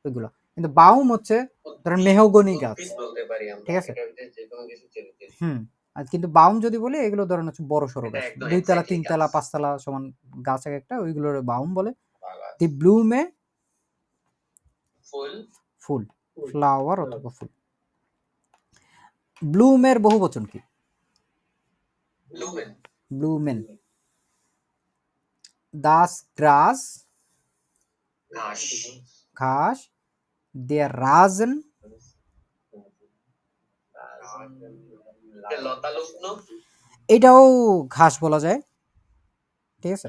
ওইগুলো। কিন্তু বাউম হচ্ছে ধরেন মেহগনি গাছ, বলতে পারি আমরা, ঠিক আছে, এটার ভিতরে যে কোনো কিছু চলে যেতে হুম। আর কিন্তু বাউম যদি বলি এগুলো ধরেন হচ্ছে বড় সড়ো এটা গাছ, একদম 2 তলা exactly 3 তলা গাছ। 5 তলা সমান গাছ এক একটা, ওইগুলোর বাউম বলে। বাগান, দি ব্লুমে ফুল, ফুল, ফ্লাওয়ার অথবা ফুল। ব্লুমের বহুবচন কি? ব্লুমেন, ব্লুমেন। দাস গ্রাস, ঘাস, ঘাস, দেয়ার রাজন, লতা লগ্ন, এটাও ঘাস বলা যায়, ঠিক আছে,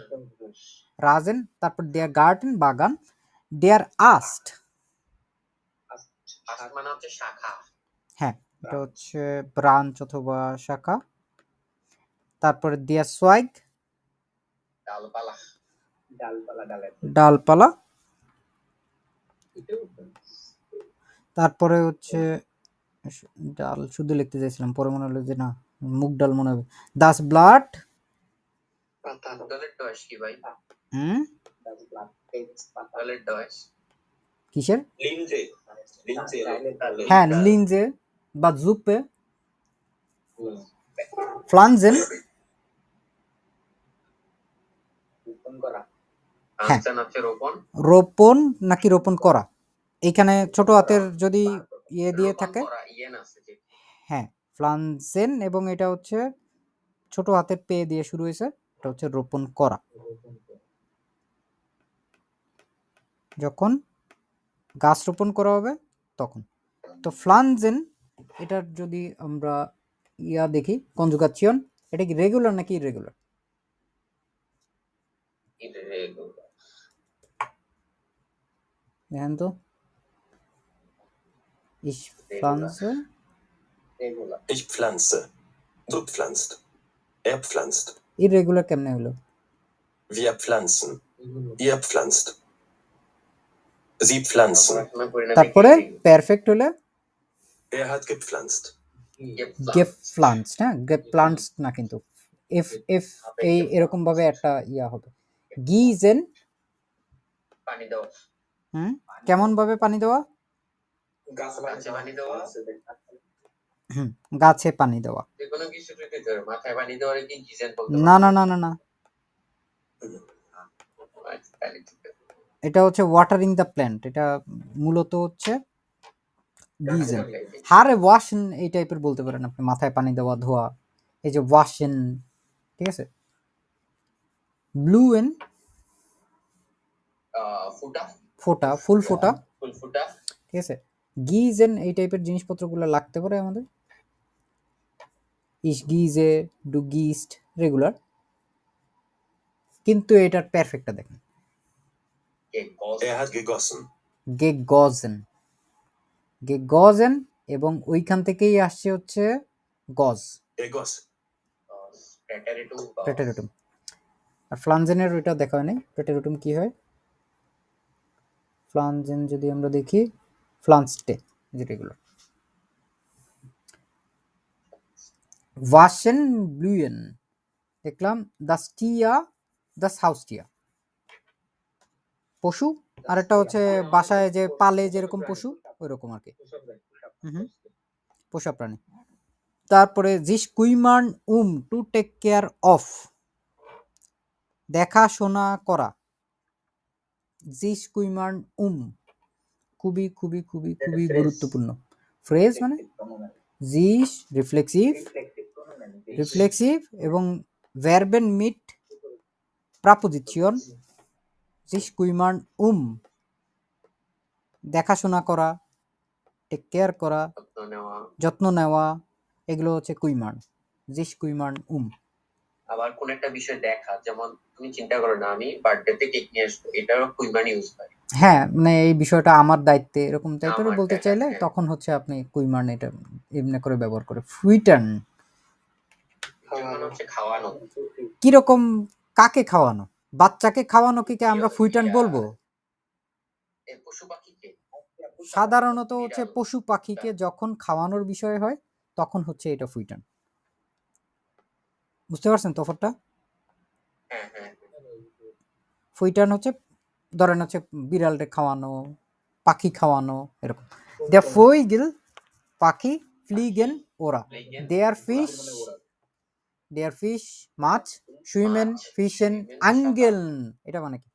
রাজেন। তারপর দেয়ার গার্ডেন, বাগান, দেয়ার আস্ট, মানে হচ্ছে শাখা, হ্যাঁ এটা হচ্ছে ব্রাঞ্চ অথবা শাখা। তারপরে দেয়ার সোয়াইগ, ডালপালা, ডালপালা। তারপরে হচ্ছে ডাল শুধু লিখতে চাইছিলাম, পরে মনে হলো যে না মুগ ডাল মনে হবে। দাস ব্লাড, ডালের ডয়েস কি ভাই? হুম, ডালের ডয়েস কিসের? লিনজে, হ্যাঁ লিনজে বা জুপে। ফ্লানজেন, হ্যাঁ আনসান হচ্ছে রোপণ, রোপণ নাকি রোপণ করা, এখানে ছোট হাতের যদি ইয়ে দিয়ে রোপণ থাকে, করা, ইয়েন আছে যে, হ্যাঁ ফ্লানজেন, এবং এটা হচ্ছে ছোট হাতের পে দিয়ে শুরু হয়েছে, এটা হচ্ছে রোপণ করা। যখন গাছ রোপণ করা হবে তখন। তো ফ্লানজেন এটার যদি আমরা ইয়া দেখি কনজুগাচিয়ন, এটা কি রেগুলার নাকি ইররেগুলার? দেখেন তো, ich pflanze, Ich pflanze. Du pflanzt. Er pflanzt. Irregular কেমনে হলো? Wir pflanzen. Ihr pflanzt. Sie pflanzen. তারপরে পারফেক্ট হলে Er hat gepflanzt. gepflanzt, হ্যাঁ gepflanzt না, কিন্তু এফ এফ এই এরকম ভাবে একটা ইয়া হবে। গিজেন, পানি দাও, হুম, কেমন ভাবে পানি দেওয়া? গাছে পানি দেওয়া, হুম, গাছে পানি দেওয়া। যে কোনো কিছু যদি ধরে মাথায় পানি দেওয়ার কি গিজেন বলতে না না না না না, এটা হচ্ছে ওয়াটারিং দ্য প্ল্যান্ট, এটা মূলত হচ্ছে গিজেন। হারে ওয়াশেন এই টাইপের বলতে পারেন আপনি, মাথায় পানি দেওয়া, ধোয়া, এই যে ওয়াশেন, ঠিক আছে। ব্লুয়েন, ফুটা, ফোটা, ফুল ফোটা, ফুল ফুটা, ঠিক আছে। গিজেন এই টাইপের জিনিসপত্রগুলো লাগতে পারে আমাদের। ইস গিজে, ডু গিস্ট, রেগুলার। কিন্তু এটার পারফেক্টটা দেখেন, Er hat gegossen. গেগজেন, গেগজেন এবং ওইখান থেকেই আসছে হচ্ছে গজ, Er goss. প্রেটেরুটুম। আর ফ্লানজেনের ওইটা দেখা হয় নাই, প্রেটেরুটুম কি হয়। ফ্লানজেন যদি আমরা দেখি, ফ্লানস্টে যেটাগুলো। ওয়াশেন ব্লুয়েন দেখলাম, দাস্টিয়া, দাস হাউসটিয়া পশু, আর একটা হচ্ছে বাসায় যে পালে যেরকম পশু ওই রকম আর কি, পোষা প্রাণী। তারপরে জিস কুইমান টু টেক কেয়ার অফ, দেখাশোনা করা। জিস কুইমান খুবই খুবই খুবই খুবই গুরুত্বপূর্ণ ফ্রেজ, মানে জিস রিফ্লেক্সিভ এবং ভার্বেন মিট প্রাপোজিশন। জিস কুইমান দেখাশোনা করা, টেক কেয়ার করা, যত্ন নেওয়া, এগুলো হচ্ছে কুইমান, জিস কুইমান আবার কোন একটা বিষয় দেখা, যেমন তুমি চিন্তা করো না আমি বার্থডেতে কেক নিয়ে আসবো, এটারও কুইমান ইউজ হয়। হ্যাঁ, মানে এই বিষয়টা আমার দায়িত্বে, এরকম টাইপের আমার বলতে দেখা, চাইলে হ্যাঁ। তখন হচ্ছে আপনি কুইমান এটা এমনি করে ব্যবহার করে। ফুইটান যখন হচ্ছে খাওয়ানো, কিরকম, কাকে খাওয়ানো, বাচ্চাকে খাওয়ানো কি আমরা ফুইটান ইয়া, বলবো? এই পশু পাখিকে সাধারণত হচ্ছে বিড়াল, পশু পাখিকে যখন খাওয়ানোর বিষয় হয় তখন হচ্ছে এটা ফুইটান। বুঝতে পারছেন তফাৎটা? হ্যাঁ হ্যাঁ ফুইটান হচ্ছে ধরেন হচ্ছে বিড়ালকে খাওয়ানো, পাখি খাওয়ানো, এরকম। দে ফইগেল পাখি, ফ্লিগেন ওরা, দেয়ার ফিশ মাছ, সুইমেন ফিশেন, আঙ্গেলন, এটা মানে কি?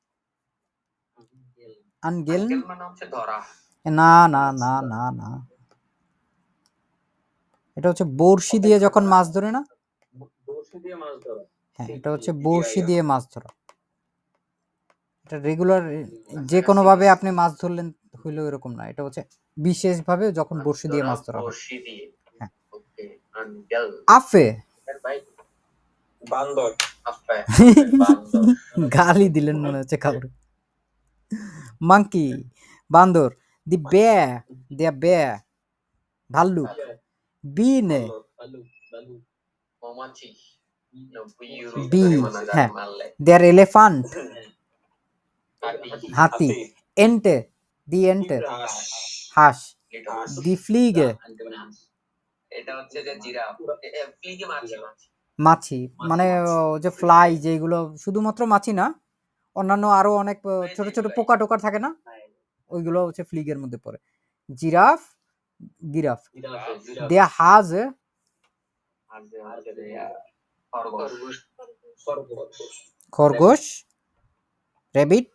আঙ্গেলন আঙ্কেল মানে হচ্ছে ধরা। না না না না না, এটা হচ্ছে বড়শি দিয়ে যখন মাছ ধরে না, হ্যাঁ এটা হচ্ছে বড়শি দিয়ে মাছ ধরা। এটা রেগুলার যে কোনো ভাবে আপনি মাছ ধরলেন হইলেও এরকম না, এটা হচ্ছে বিশেষ ভাবে যখন বড়শি দিয়ে মাছ ধরা হয়। বড়শি দিয়ে, হ্যাঁ। ওকে, আঙ্কেল আফে ভাই, বান্দর। আফে, বান্দর। গালি দিলেন মনে হচ্ছে কাউরে। মাঙ্কি বান্দর, দি বেয়ার ভাল্লুক, বিনে মৌমাছি, বি, হ্যাঁ, দেয়ার এলিফ্যান্ট হাতি, এন্টে দি এন্টে হাঁস, দি ফ্লিগে এটা হচ্ছে যে জিরাফ, ফ্লিগে মাছি, মাছি, মানে যে ফ্লাই, যেগুলো শুধুমাত্র মাছি না, অন্যান্য আরো অনেক ছোট ছোট পোকা টোকা থাকে না, ওইগুলো হচ্ছে ফ্লিগের মধ্যে পড়ে। জিরাফ, গিরাফ, দেয়া হাজ খরগোশ, রেবিট।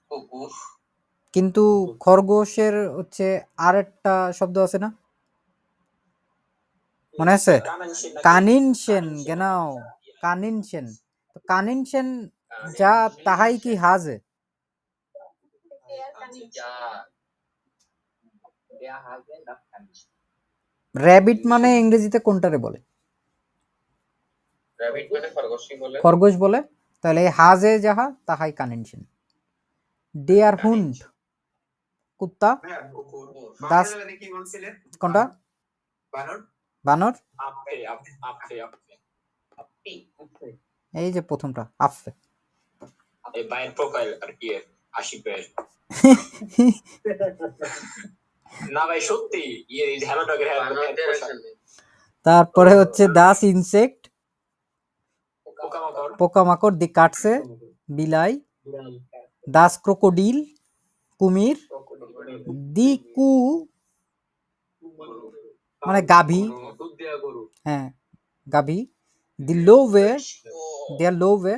কুকুর, কিন্তু খরগোশের হচ্ছে আর একটা শব্দ আছে না, মনে আছে? কানিনশেন, গেনাও কানিনশেন। তো কানিনশেন যা তাহাই কি হাজে, র্যাবিট মানে ইংরেজিতে কোনটারে বলে? র‍্যাবিট মানে খরগোশই বলে। খরগোশ বলে। তাহলে এই হাজে যাহা তাহাই কানিনশেন। ডিয়ার হুন্ড কুত্তা, দাস কোনটা? বানর। এই যে প্রথমটা আফে। এই বাইর প্রোফাইল আর কি আশিকের না ভাই সত্যি হ্যালোডগের তারপরে হচ্ছে দাস ইনসেক্ট, পোকামাকড়, দি কাটছে বিলাই, দাস ক্রোকোডিল কুমির, দি কু মানে গাভী, হ্যাঁ গাভী, দি লোভে, দেয়ার লোভে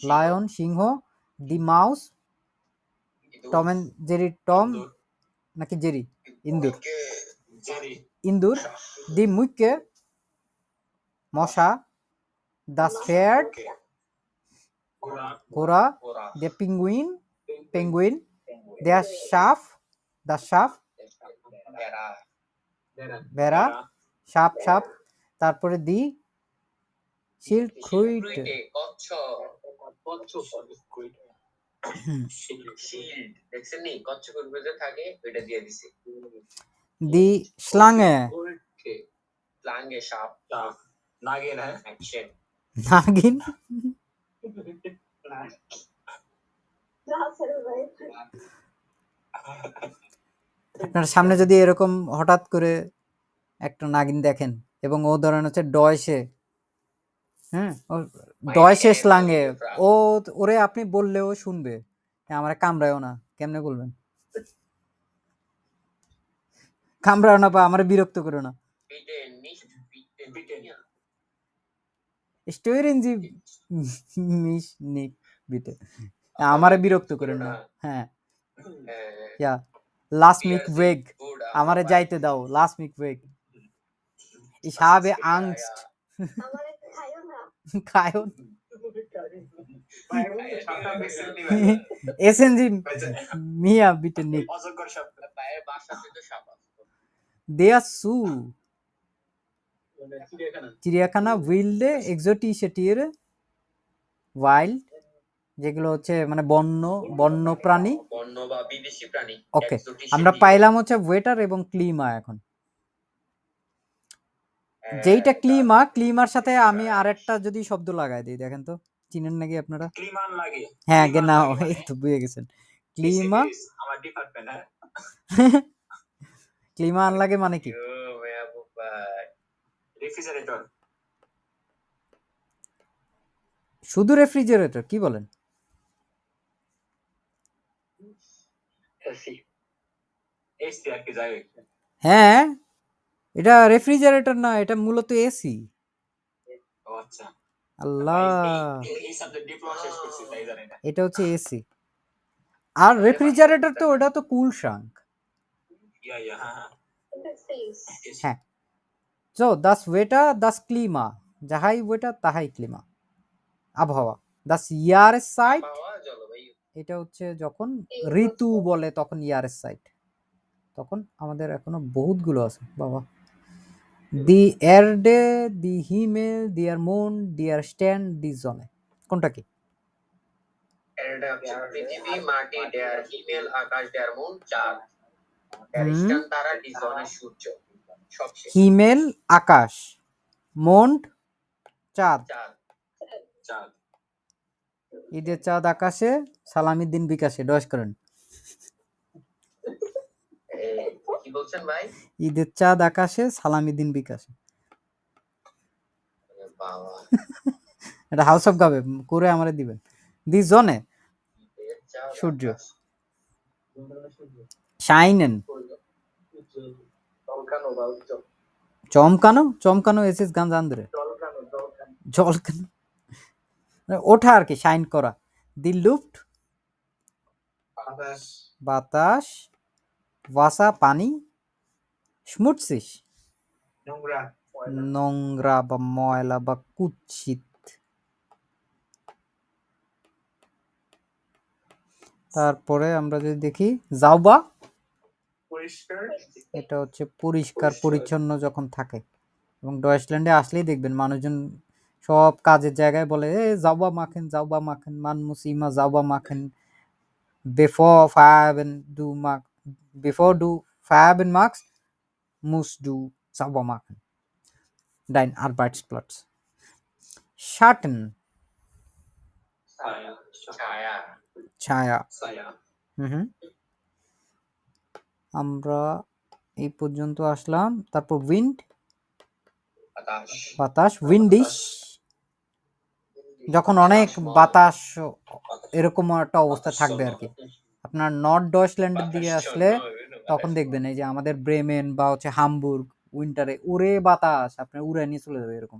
লায়ন সিংহ, দি মাউস টম এন্ড জেরি, টম নাকি জেরি, ইন্দুর, ইন্দুর, দি মুইকে মশা, দা স্ফেয়ার্ড ঘোড়া, দ্য পেঙ্গুইন পেঙ্গুইন, দ্য সাপ দা সাপ ভেড়া, সাপ সাপ, তারপরে দি শিল্ডক্রুইট শিল্ড দেখছেন নি কচ্ছপের উপরে যে থাকে ওইটা দিয়ে দিছি দি Schlange লাঙ্গে সাপ Nagin है অ্যাকশন নাগিন আপনার সামনে যদি এরকম হঠাৎ করে একটা নাগিন দেখেন এবং ও ধরেন হচ্ছে ডয়সে, হ্যাঁ, ডয়সে স্লাঙে, ও ওরে আপনি বললেও শুনবে, আমার কামড়ায়ও না, কেমনে বলবেন? কামড়ায় না বা আমার বিরক্ত করো না, বিটে নিশ্ট বিটে স্টোরেন জি মিস নিক বিতে আমারে বিরক্ত করেন না, হ্যাঁ ইয়া লাস্ট মিক ওয়েগ আমারে যাইতে দাও, লাস্ট মিক ওয়েগ ich habe Angst খায়ো এসএনজি মিয়া বিতে নিক অজগর শব্দ বাইরের বাসাতে তো সাপ আছে দেয়া সু চিড়িয়াখানা উইল্ডে এক্সোটিসে টির ওয়াইল্ড, যেগুলো হচ্ছে মানে বন্য প্রাণী, বন্য বা বিদেশি প্রাণী ওকে আমরা পাইলাম হচ্ছে ওয়েটার এবং ক্লিমা। এখন যেইটা ক্লিমার সাথে আমি আরেকটা যদি শব্দ লাগাই দিই, দেখেন তো চিনেন নাকি আপনারা? ক্লিমান লাগে হ্যাঁ না এই তো বুঝে গেছেন, ক্লিমা আমার ডিপার্টমেন্ট হ্যাঁ ক্লিমা আন লাগে মানে কি? রেফ্রিজারেটর শুধু রেফ্রিজারেটর কি বলেন? এসি এসি আর কি যায় হ্যাঁ এটা রেফ্রিজারেটর না, এটা মূলত এসি। ও আচ্ছা আল্লাহ এই সাবজেক্ট ডিপ্লোমা শেষ করছি তাই জানি না এটা হচ্ছে এসি, আর রেফ্রিজারেটর তো ওটা তো কুল শাঙ্ক। ইয়া হ্যাঁ হ্যাঁ সো দাস ওয়েটার দাস ক্লিমা, যাহাই ওয়েটার তাহাই ক্লিমা, আবহাওয়া। দাস ইয়ার সাইড জলবায়ু এটা হচ্ছে যখন ঋতু বলে তখন ইয়ার সাইড, তখন আমাদের এখনো বহুতগুলো আছে বাবা। দি এরডে, দি হিমেল, দিয়ার মুন, দিয়ার স্ট্যান্ড, দি জনে, কোনটা কি? এটা হচ্ছে পৃথিবী, মাটি, ডেয়ার হিমেল, আকাশ, ডেয়ার মুন, চাঁদ, ডেয়ার তারা, ডিজনের সূর্য, সবশেষ হিমেল আকাশ, মন্ড চাঁদ, চাঁদ ঈদের চাঁদ আকাশে, সালামির দিন বিকাশে, ডস করেন। কি বলছেন ভাই? ঈদের চাঁদ আকাশে, সালামির দিন বিকাশে। বাবা এটা হাউস অফ গাবে করে আমারে দিবেন। দি জনে সূর্য, শাইনেন চমকানো এসএস গান জানদরে জলকানো ওঠা আর কি, শাইন করা। দি লুফট বাতাস, ওয়াসা পানি, স্মুটসিস নোংরা বা ময়লা বা কুৎসিত। তারপরে আমরা যদি দেখি যাওবা, এটা হচ্ছে পরিষ্কার পরিচ্ছন্ন যখন থাকে, এবং ডয়েচল্যান্ডে আসলেই দেখবেন মানুষজন সব কাজের জায়গায় বলে যাওবা মাখেন মান মুসিমা যাওবা মাখেন before du Farben magst, musst du sauber machen dein Arbeitsplatz. Schatten ছায়া। আমরা এই পর্যন্ত আসলাম। তারপর উইন্ড বাতাস, উইন্ডিশ যখন অনেক বাতাস এরকম একটা অবস্থা থাকবে আর কি। আপনার নর্থ ডয়েচল্যান্ডের দিকে আসলে তখন দেখবেন এই যে আমাদের ব্রেমেন বা হচ্ছে হামবুর্গ উইন্টারে উড়ে বাতাস আপনার উড়ে নিয়ে চলে যাবে এরকম।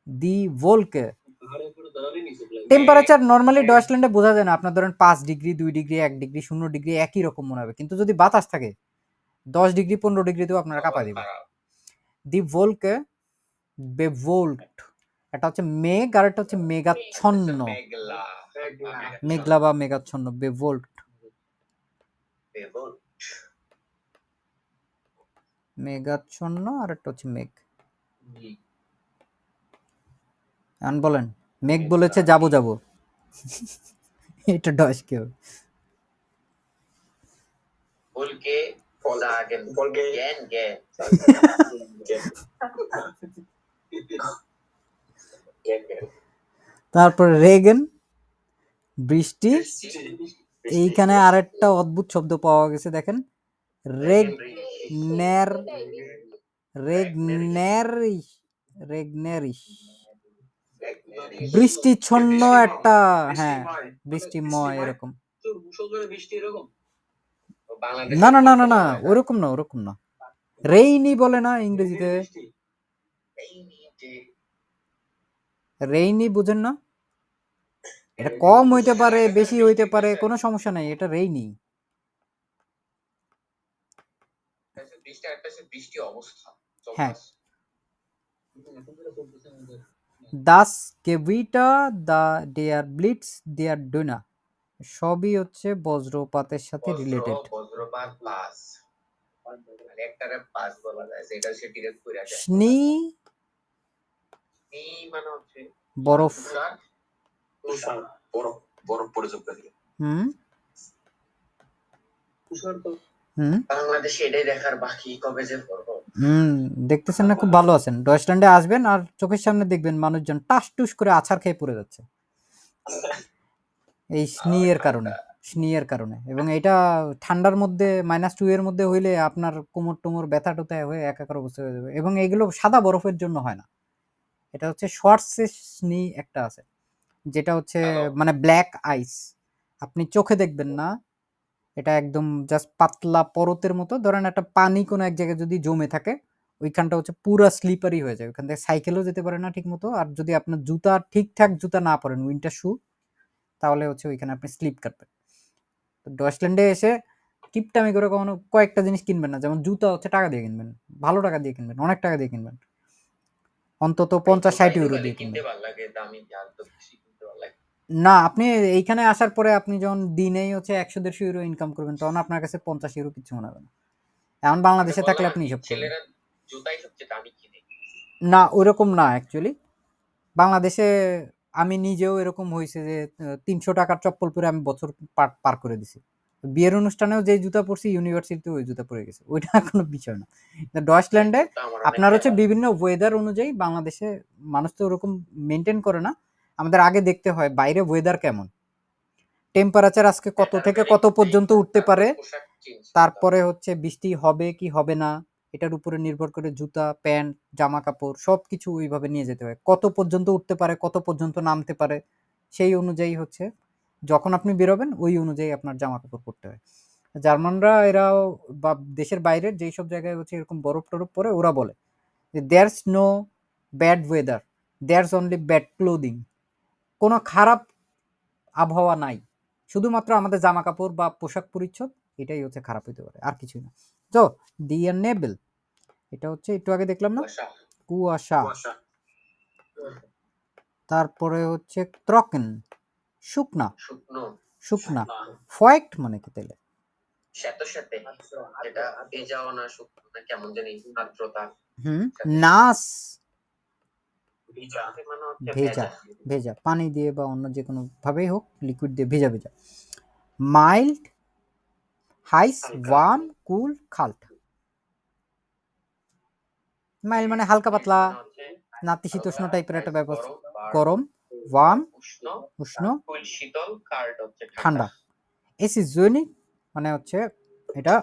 দি ভোলকে টেম্পারেচার নর্মালি ডয়েচল্যান্ডে বোঝা যায় না, আপনার ধরেন 5 ডিগ্রি 2 ডিগ্রি 1 ডিগ্রি 0 ডিগ্রি একই রকম মনে হবে, কিন্তু যদি বাতাস থাকে 10 ডিগ্রি 15 ডিগ্রিতেও আপনারা কাঁপা দিবে। দি ভোলকে বেভোল্ট, এটা হচ্ছে মেঘ আর এটা হচ্ছে মেঘাচ্ছন্ন, মেঘলা বা মেঘাচ্ছন্ন, বেভোল্ট মেঘাচ্ছন্ন আর একটা হচ্ছে মেঘ। এখন বলেন মেঘ বলেছে যাবো এটা ডস কি হবে? Folge sagen. Folge. Gern. তারপরে রেগেন বৃষ্টি। Bৃষ্টি। এইখানে আরেকটা অদ্ভুত শব্দ পাওয়া গেছে, দেখেন, রেগন্যার রেগন্যারিশ রেগন্যারিশ বৃষ্টিচ্ছন্ন একটা, হ্যাঁ বৃষ্টিময় এরকম। তো মুষলধারে বৃষ্টি এরকম? বাংলাদেশে না না না না না, হয় না। ওরকম না, ওরকম না। রেইনি বলে না ইংরেজিতে, বৃষ্টি। এই যে রেইনি বুঝেন না? এটা কম হইতে পারে, বেশি হইতে পারে, কোনো সমস্যা নাই, এটা রেইনি। বৃষ্টি একটা হচ্ছে বৃষ্টি অবস্থা। হ্যাঁ। চলতেছে। দাস কেভিটা দা ডেয়ার ব্লিটস দেয়ার ডুনা, সবই হচ্ছে বজ্রপাতের সাথে রিলেটেড। বজ্রপাত প্লাস মানে একটারে পাস বলা যায়, যেটা সে ডিরেক্ট কইরা যায়। স্নি এই মানে হচ্ছে বরফ। তুষার। বরফ পড়ে চোখ দিয়ে। হুম তুষার তো হুম বাংলাদেশে এটাই দেখার বাকি, কবে যে পড়বো। দেখতেছেন না, খুব ভালো আছেন। ডয়েচল্যান্ডে আসবেন আর চোখের সামনে দেখবেন মানুষজন টাস টুস করে আছাড় খেয়ে পড়ে যাচ্ছে এই স্নিয়ের কারণে। এবং এটা ঠান্ডার মধ্যে -2 এর মধ্যে হইলে আপনার কোমর টোমর ব্যথা টুথা হয়ে একাকার অবস্থা হয়ে যাবে। এবং এগুলো সাদা বরফের জন্য হয় না, এটা হচ্ছে শর্টসেস স্নি একটা আছে, যেটা হচ্ছে মানে ব্ল্যাক আইস। আপনি চোখে দেখবেন না, এটা একদম জাস্ট পাতলা পরতের মতো। ধরেন একটা পানি কোনো এক জায়গায় যদি জমে থাকে, ওইখানটা হচ্ছে পুরা স্লিপারি হয়ে যায়, ওইখান থেকে সাইকেলও যেতে পারে না ঠিক মতো। আর যদি আপনার জুতা ঠিকঠাক জুতা না পরেন, উইন্টার শু, তাহলে হচ্ছে ওইখানে আপনি স্লিপ কাটবেন। তো ডয়েচল্যান্ডে এসে কিপটামি করে কখনো কয়েকটা জিনিস কিনবেন না। যেমন জুতা হচ্ছে টাকা দিয়ে কিনবেন, ভালো টাকা দিয়ে কিনবেন, অনেক টাকা দিয়ে কিনবেন, অন্তত 50-60 ইউরো দিয়ে কিনবেন। ভালো লাগে, দামি আর তো বেশি কিনতে ভালো লাগে না, আপনি এইখানে আসার পরে আপনি যখন দিনেই হচ্ছে 100-150 ইউরো ইনকাম করবেন, তখন আপনার কাছে 50 ইউরো কিছু মনে হবে না। এখন বাংলাদেশে থাকলে আপনি হিসাব করবেন। ছেলেরা জুতাই সবচেয়ে দামি কিনে। না, ওইরকম না অ্যাকচুয়ালি। বাংলাদেশে আমি নিজেও এরকম হয়েছে যে 300 টাকার চপ্পল পরে আমি বছর পার করে দিছি। বিয়ের অনুষ্ঠানেও যে জুতা পরছি, ইউনিভার্সিটিতে ওই জুতা পরে গেছে, ওইটা কোনো বিষয় না। ডয়েচল্যান্ডে আপনার হচ্ছে বিভিন্ন ওয়েদার অনুযায়ী, বাংলাদেশে মানুষ তো ওরকম মেনটেন করে না। আমাদের আগে দেখতে হয় বাইরে ওয়েদার কেমন, টেম্পারেচার আজকে কত থেকে কত পর্যন্ত উঠতে পারে, তারপরে হচ্ছে বৃষ্টি হবে কি হবে না, এটার উপরে নির্ভর করে জুতা প্যান্ট জামা কাপড় সবকিছু ওইভাবে নিয়ে যেতে হয়। কত পর্যন্ত উঠতে পারে, কত পর্যন্ত নামতে পারে, সেই অনুযায়ী হচ্ছে যখন আপনি বেরোবেন ওই অনুযায়ী আপনার জামা কাপড় পরতে হয়। জার্মানরা এরাও বা দেশের বাইরের যেই সব জায়গায় হচ্ছে এরকম বরফ টরফ পরে, ওরা বলে যে there's no bad weather, there's only bad clothing. কোনো খারাপ আবহাওয়া নাই, শুধুমাত্র আমাদের জামা কাপড় বা পোশাক পরিচ্ছদ, এটাই হচ্ছে খারাপ হইতে পারে, আর কিছুই না। তো ডিয়ার নেবেল, এটা হচ্ছে একটু আগে দেখলাম না, কুয়াশা। তারপরে হচ্ছে ত্রকেন, শুকনা শুকনা। ফয়েক্ট মানে কি তাহলে? স্যাঁতস্যাঁতে, যেটা ভেজাও না, শুকনো না, কেমন জানি আর্দ্রতা। নাস ভিজা মানে হচ্ছে ভেজা, ভেজা পানি দিয়ে বা অন্য যে কোনো ভাবেই হোক, লিকুইড দিয়ে ভেজা ভেজা। মাইল্ড, হাইস, ওয়ার্ম, কুল, খাল্ট। মাইল্ড মানে হালকা পাতলা নাতিশীতোষ্ণ টাইপের একটা ব্যাপার, গরম, ওয়ার্ম উষ্ণ, শীতল, কাল্ট হচ্ছে ঠান্ডা। এসিজনিক মানে হচ্ছে এটা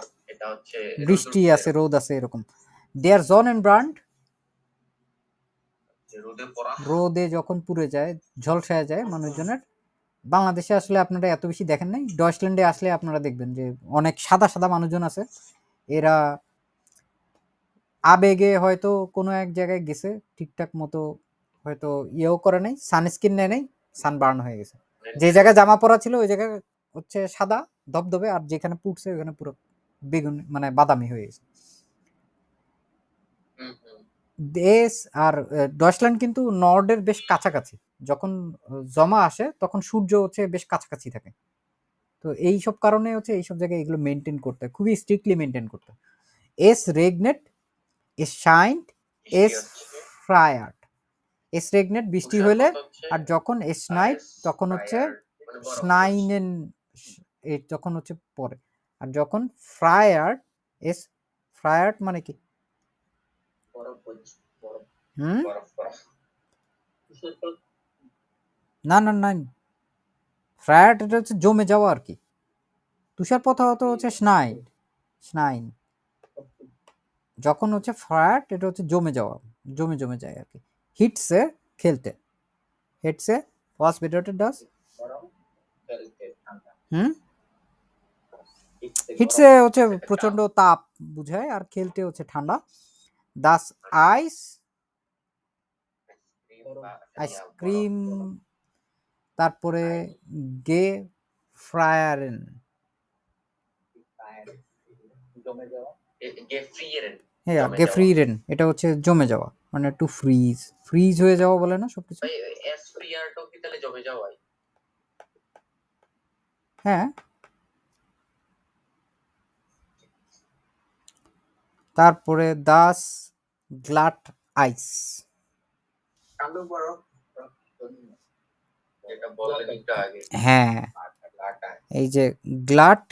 হচ্ছে বৃষ্টি আছে, রোদ আছে, এরকম। দেয়ার জন এন্ড ব্রান্ড, রোদে যখন পুড়ে যায়, ঝলসায় যায় মানুষজনের। বাংলাদেশে আসলে আপনারা এত বেশি দেখেন নাই, ডয়েচল্যান্ডে আসলে আপনারা দেখবেন যে অনেক সাদা সাদা মানুষজন আছে। এরা আবেগে হয়তো কোনো এক জায়গায় গেছে, ঠিকঠাক মতো হয়তো ইয়েও করে নাই, সানস্ক্রিন নেয় নাই, সানবার্ন হয়ে গেছে। যে জায়গায় জামা পরা ছিল ওই জায়গায় হচ্ছে সাদা ধবধবে, আর যেখানে পুড়ছে ওখানে পুরো বেগুন মানে বাদামি হয়ে গেছে। দেশ আর ডয়েচল্যান্ড কিন্তু নর্ডের বেশ কাছাকাছি, যখন জমা আসে তখন সূর্য হচ্ছে বেশ কাছাকাছি থাকে। তো এই সব কারণে হচ্ছে এইসব জায়গায় এগুলো মেনটেন করতে হয়, খুবই স্ট্রিক্টলি মেনটেন করতে হয়। এস রেগনেট, এস শাইন্ট, এস ফ্রায়ার্ড। এস রেগনেট বৃষ্টি হলে, আর যখন এস নাইট তখন হচ্ছে মানে বরফ স্নাইনেন এ যখন হচ্ছে পরে, আর যখন ফ্রায়ার্ড এস ফ্রায়ার্ড মানে কি? বরফ হচ্ছে বরফ হুম বরফ বরফ না না না, ফ্রায়ার্ড এটা হচ্ছে জমে যাওয়া আর কি। তুষারপাত হওয়া হচ্ছে স্নাইন স্নাইন। যখন হচ্ছে ফ্রায়ার্ড এটা হচ্ছে জমে যাওয়া, জমে জমে যায় আর কি। হিটসে খেলতে, হিটসে ওয়াজ বেটার ডাস বরফ খেলতে হুম হিটসে হিটসে হচ্ছে সেটা প্রচন্ড তাপ বুঝায়, আর খেলতে হচ্ছে ঠান্ডা। দাস আইস আইসক্রিম, তারপরে গে ফ্রায়ারেন, ফায়ার জমে যাওয়া গেফ্রিয়েরেন হ্যাঁ জমে গেফ্রিরেন এটা হচ্ছে জমে যাওয়া, মানে টু ফ্রিজ, ফ্রিজ হয়ে যাওয়া বলে না সবকিছু। ভাই এসফ্রিয়ারটো কি তাহলে জমে যাওয়াই? হ্যাঁ, তারপরে দাস গ্লাট আইস, কালো বরফ যেটা বললেন একটু আগে হ্যাঁ লাটা এই যে গ্লাট,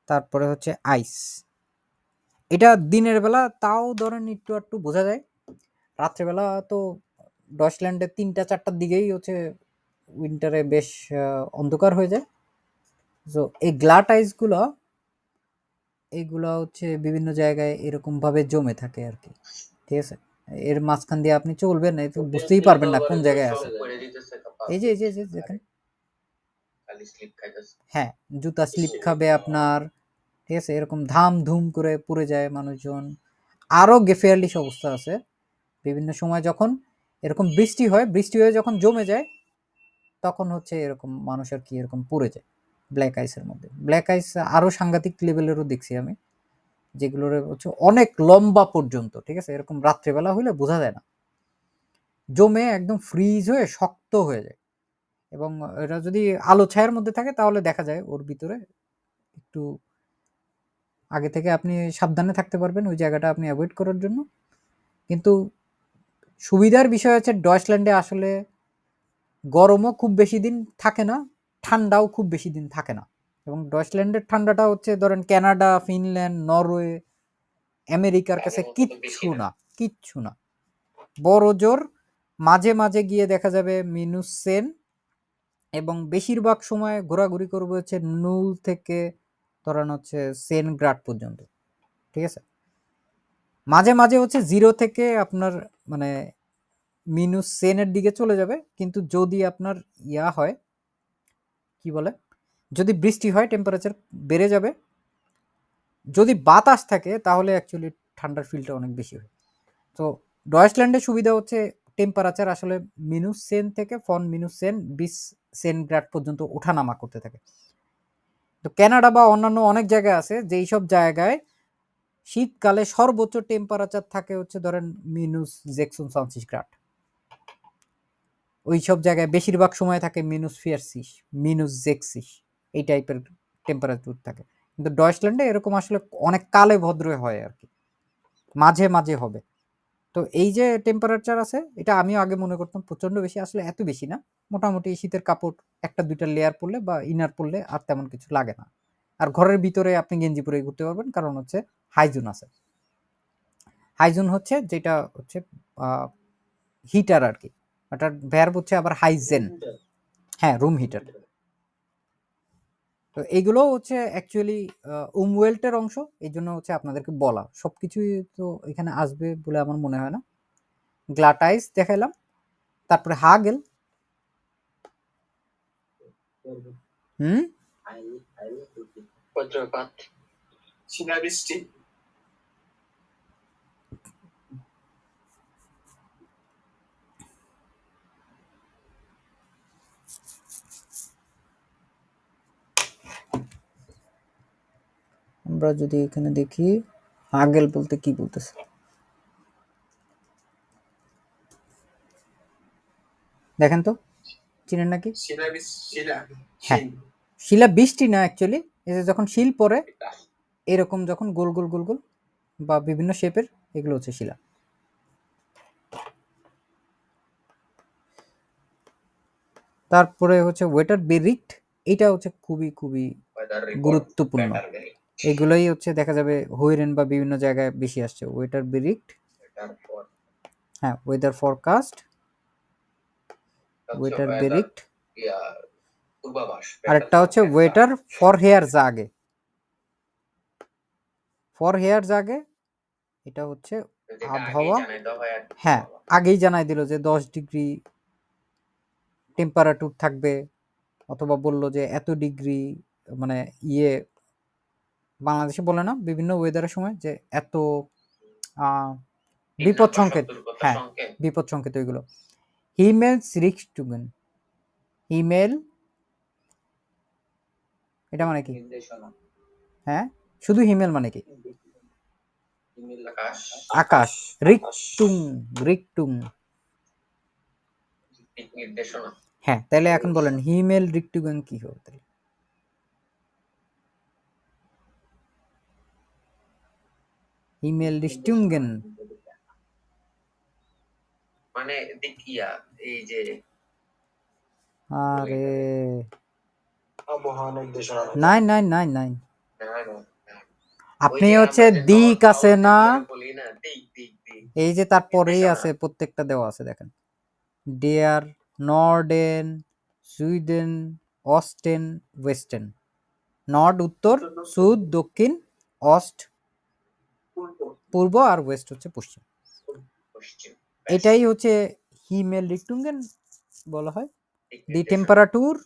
তারপরে হচ্ছে আইস। এটা দিনের বেলা তাও ধরেন একটু একটু বোঝা যায়, রাত্রেবেলা তো ডচল্যান্ডে 3টা 4টার দিকেই হচ্ছে উইন্টারে বেশ অন্ধকার হয়ে যায়। তো এই গ্লাট আইসগুলো এইগুলো হচ্ছে বিভিন্ন জায়গায় এরকম ভাবে জমে থাকে আর কি, ঠিক আছে। এর মাঝখান দিয়ে আপনি চলবেন না, তো বুঝতেই পারবেন না কোন জায়গায় আছে। করে দিতেছে কপাল এই যে এই যে এই যে দেখেন, খালি স্লিপ খাইতেছে হ্যাঁ জুতা স্লিপ খাবে আপনার, ঠিক আছে, এরকম ধাম ধুম করে পড়ে যায় মানুষজন। আরও গেফেয়ারলিশ অবস্থা আছে বিভিন্ন সময় যখন এরকম বৃষ্টি হয়, বৃষ্টি হয়ে যখন জমে যায় তখন হচ্ছে এরকম মানুষ আর কি এরকম পড়ে যায় ব্ল্যাক আইসের মধ্যে। ব্ল্যাক আইস আরও সাংঘাতিক লেভেলেরও দেখছি আমি, যেগুলোর হচ্ছে অনেক লম্বা পর্যন্ত, ঠিক আছে, এরকম রাত্রেবেলা হইলে বোঝা যায় না, জমে একদম ফ্রিজ হয়ে শক্ত হয়ে যায়। এবং এটা যদি আলো ছায়ার মধ্যে থাকে তাহলে দেখা যায় ওর ভিতরে একটু আগে থেকে আপনি সাবধানে থাকতে পারবেন ওই জায়গাটা আপনি অ্যাভয়েড করার জন্য। কিন্তু সুবিধার বিষয় হচ্ছে ডচল্যান্ডে আসলে গরমও খুব বেশি দিন থাকে না, ঠান্ডাও খুব বেশি দিন থাকে না। এবং ডচল্যান্ডের ঠান্ডাটা হচ্ছে ধরেন কানাডা, ফিনল্যান্ড, নরওয়ে, আমেরিকার কাছে আগের মতো তো বেশি কিচ্ছু না। না, কিচ্ছু না। বড় জোর মাঝে মাঝে গিয়ে দেখা যাবে -10, এবং বেশিরভাগ সময় ঘোরাঘুরি করবে হচ্ছে 0 থেকে ধরেন হচ্ছে সেন্টিগ্রেড পর্যন্ত, ঠিক আছে। মাঝে মাঝে হচ্ছে 0 থেকে আপনার মানে -10 দিকে চলে যাবে, কিন্তু যদি আপনার ইয়া হয় কি বলে, যদি বৃষ্টি হয় টেম্পারেচার বেড়ে যাবে। যদি বাতাস থাকে তাহলে অ্যাকচুয়ালি ঠান্ডার ফিলটা অনেক বেশি হয়। তো ডয়েচল্যান্ডের সুবিধা হচ্ছে টেম্পারেচার আসলে -10 থেকে -20 সেন্টিগ্রেড পর্যন্ত ওঠানামা করতে থাকে। তো কানাডা বা অন্যান্য অনেক জায়গায় আছে যেই সব জায়গায় শীতকালে সর্বোচ্চ টেম্পারেচার থাকে হচ্ছে ধরেন -60°C, ওই সব জায়গায় বেশিরভাগ সময় থাকে -40, -60 এই টাইপের টেম্পারেচার থাকে। কিন্তু ডয়েচল্যান্ডে এরকম আসলে অনেক কালে ভদ্র হয় আর কি, মাঝে মাঝে হবে। তো এই যে টেম্পারেচার আছে এটা আমিও আগে মনে করতাম প্রচন্ড বেশি, আসলে এত বেশি না। মোটামুটি শীতের কাপড় 1-2টা লেয়ার পরলে বা ইনার পরলে আর তেমন কিছু লাগে না। আর ঘরের ভিতরে আপনি গেঞ্জি পরে ঘুরতে পারবেন, কারণ হচ্ছে হাইজুন আছে। হাইজুন হচ্ছে যেটা হচ্ছে হিটার আর কি, ওটার ভ্যারব হচ্ছে আবার হাইজেন, হ্যাঁ রুম হিটার। তো এইগুলো হচ্ছে অ্যাকচুয়ালি উমওয়েল্টের অংশ, এই জন্য হচ্ছে আপনাদেরকে বলা। সব কিছুই তো এখানে আসবে বলে আমার মনে হয় না। গ্লাটাইস দেখাইলাম, তারপরে হাগেল। হুম বজ্রপাত শিলাবৃষ্টি আমরা যদি এখানে দেখি হাগেল বলতে কি বলতেছে, দেখেন তো চিনেন নাকি? হ্যাঁ, শিলা বৃষ্টি না অ্যাকচুয়ালি, এই যে যখন শিল পড়ে এরকম যখন গোল গোল গোল গোল বা বিভিন্ন শেপের, এগুলো হচ্ছে শিলা। তারপরে হচ্ছে ওয়েটার বেরিট, এটা হচ্ছে খুবই খুবই ওয়েদার রিপোর্ট, গুরুত্বপূর্ণ। ওয়েদার বেরিক্ট, এগুলোই হচ্ছে দেখা যাবে হুইরেন বা বিভিন্ন জায়গায় বেশি আসছে। ওয়েদার বেরিক্ট, হ্যাঁ ওয়েদার ফরকাস্ট, ওয়েদার বেরিক্ট, পূর্বাভাস। আরেকটা হচ্ছে ওয়েটার ফর হেয়ার জাগে। ফর হেয়ার জাগে এটা হচ্ছে আবহাওয়া, হ্যাঁ আগেই জানাই দিল যে 10 ডিগ্রি টেম্পারেচার থাকবে, অথবা বললো যে এত ডিগ্রি, মানে ইয়ে বাংলাদেশে বলে না বিভিন্ন ওয়েদারের সময় যে এত বিপদ সংকেত, হ্যাঁ বিপদ সংকেত ওইগুলো। হিমেলস রিক্সটুগেন, হিমেল এটা মানে কি? নির্দেশনা। হ্যাঁ শুধু হিমেল মানে কি? আকাশ, আকাশ। রিক্টুং, রিক্টুং, নির্দেশনা। হ্যাঁ তাহলে এখন বলেন হিমেল রিক্টুগেন কি হবে তাহলে? হিমেল রিক্টুগেন মানে দেখিয়া এই যে আরে আবহাওয়া নির্দেশনা। নাই নাই নাই নাই, না, না, আপনি হচ্ছে দিক আছে না, বলি না দিক দিক দিক, এই যে তারপরেই আছে প্রত্যেকটা দেওয়া আছে দেখেন, ডেয়ার, নর্ডেন, সুইডেন, অস্টেন, ওয়েস্টার্ন। নর্ড উত্তর, সুদ দক্ষিণ, অস্ট পূর্ব, আর ওয়েস্ট হচ্ছে পশ্চিম। পশ্চিম। এটাই হচ্ছে হিমেল রিক্টুগেন বলা হয়। দি টেম্পারেচার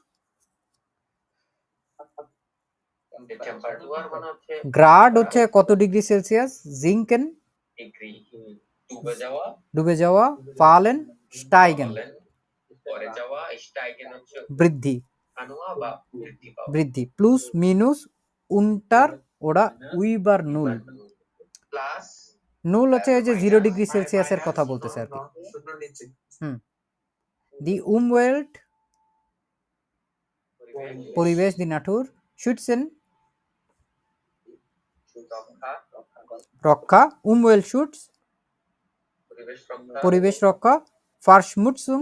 টেম্পারেচার মানে হচ্ছে গ্রাড হচ্ছে কত ডিগ্রি সেলসিয়াস, জিঙ্কেন ডিগ্রি, ডুবে যাওয়া, ডুবে যাওয়া, ফালেন স্টাইগেন পরে যাওয়া, স্টাইগেন হচ্ছে বৃদ্ধি, আনোয়া বা বৃদ্ধি পাওয়া, বৃদ্ধি, প্লুস মিনুস উন্টার ওরা উইবার নুল। প্লাস নুল হচ্ছে এই যে 0 ডিগ্রি সেলসিয়াসের কথা বলতেছে আর কি। শূন্য নিচে। দি উমওয়েল্ট পরিবেশ, দি নাটুর শুটসেন রক্ষা, উমওয়েল শুটস পরিবেশ রক্ষা, ফার্শমুটসুং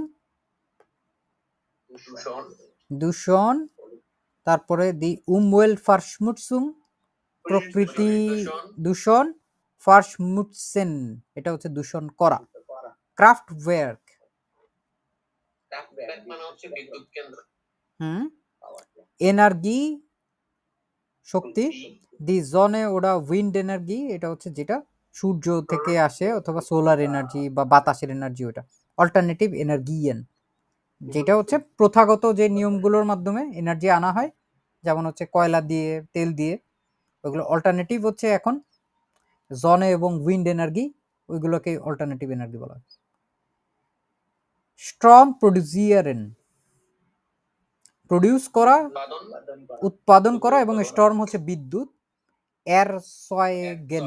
দূষণ, দূষণ, তারপরে দি উমওয়েল ফার্শমুটসুং প্রকৃতি দূষণ, ফার্শমুটসেন এটা হচ্ছে দূষণ করা, ক্রাফট ওয়ার্ক মানে হচ্ছে বিদ্যুৎ কেন্দ্র, এনার্জি শক্তি, দি জনে ওরা উইন্ড এনার্জি এটা হচ্ছে যেটা সূর্য থেকে আসে অথবা সোলার এনার্জি বা বাতাসের এনার্জি, ওটা অল্টারনেটিভ এনার্জিয়ান, যেটা হচ্ছে প্রথাগত যে নিয়মগুলোর মাধ্যমে এনার্জি আনা হয়, যেমন হচ্ছে কয়লা দিয়ে, তেল দিয়ে, ওইগুলো অল্টারনেটিভ হচ্ছে এখন জনে এবং উইন্ড এনার্জি, ওইগুলোকে অল্টারনেটিভ এনার্জি বলা হয়। স্ট্রম প্রডিউসিয়ারেন প্রডিউস করা, উৎপাদন করা, এবং স্টর্ম হচ্ছে বিদ্যুৎ, এর সয়েগেন,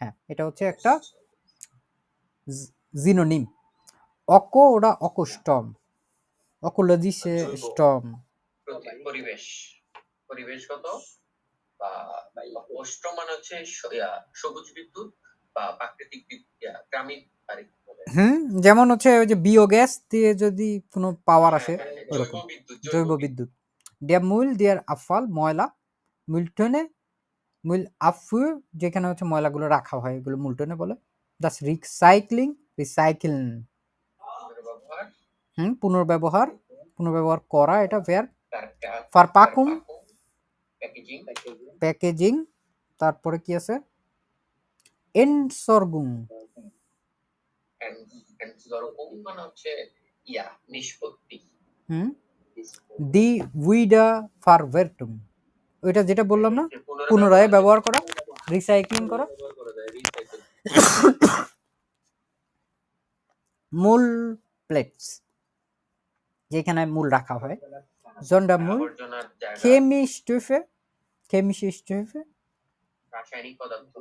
হ্যাঁ এটা হচ্ছে একটা জিনোনিম। অকো ওরা অকোস্টম, অকোলজি সে স্টর্ম, পরিবেশ, পরিবেশগত বা অষ্ট মানে হচ্ছে সবুজ বিদ্যুৎ বা প্রাকৃতিক গ্রামীণ, যেমন হচ্ছে ওই যে বিয়োগ্যাস দিয়ে যদি কোনো পাওয়ার আসে ওরকম জৈব বিদ্যুৎ। ডিয়ার মুল ডিয়ার আফাল ময়লা, মুলটনে মুল আফু যেখানে হচ্ছে ময়লাগুলো রাখা হয় এগুলো মুলটনে বলে। দাস রিসাইক্লিং রিসাইকেল, পুনর্ব্যবহার, পুনর্ব্যবহার করা, এটা ফেয়ার। ফারপাকুম প্যাকেজিং, তারপরে কি আছে এন্ডসর্গুম মানে হচ্ছে নিষ্পত্তি, দি উইডা ফারভেরটুম ওইটা যেটা বললাম না, পুনরায় ব্যবহার করা, রিসাইক্লিং করা। মূল প্লেটস যেখানে মূল রাখা হয়, জন্ডা মূল, কেমিস্টুফে, কেমিস্টুফে রাসায়নিক পদার্থ,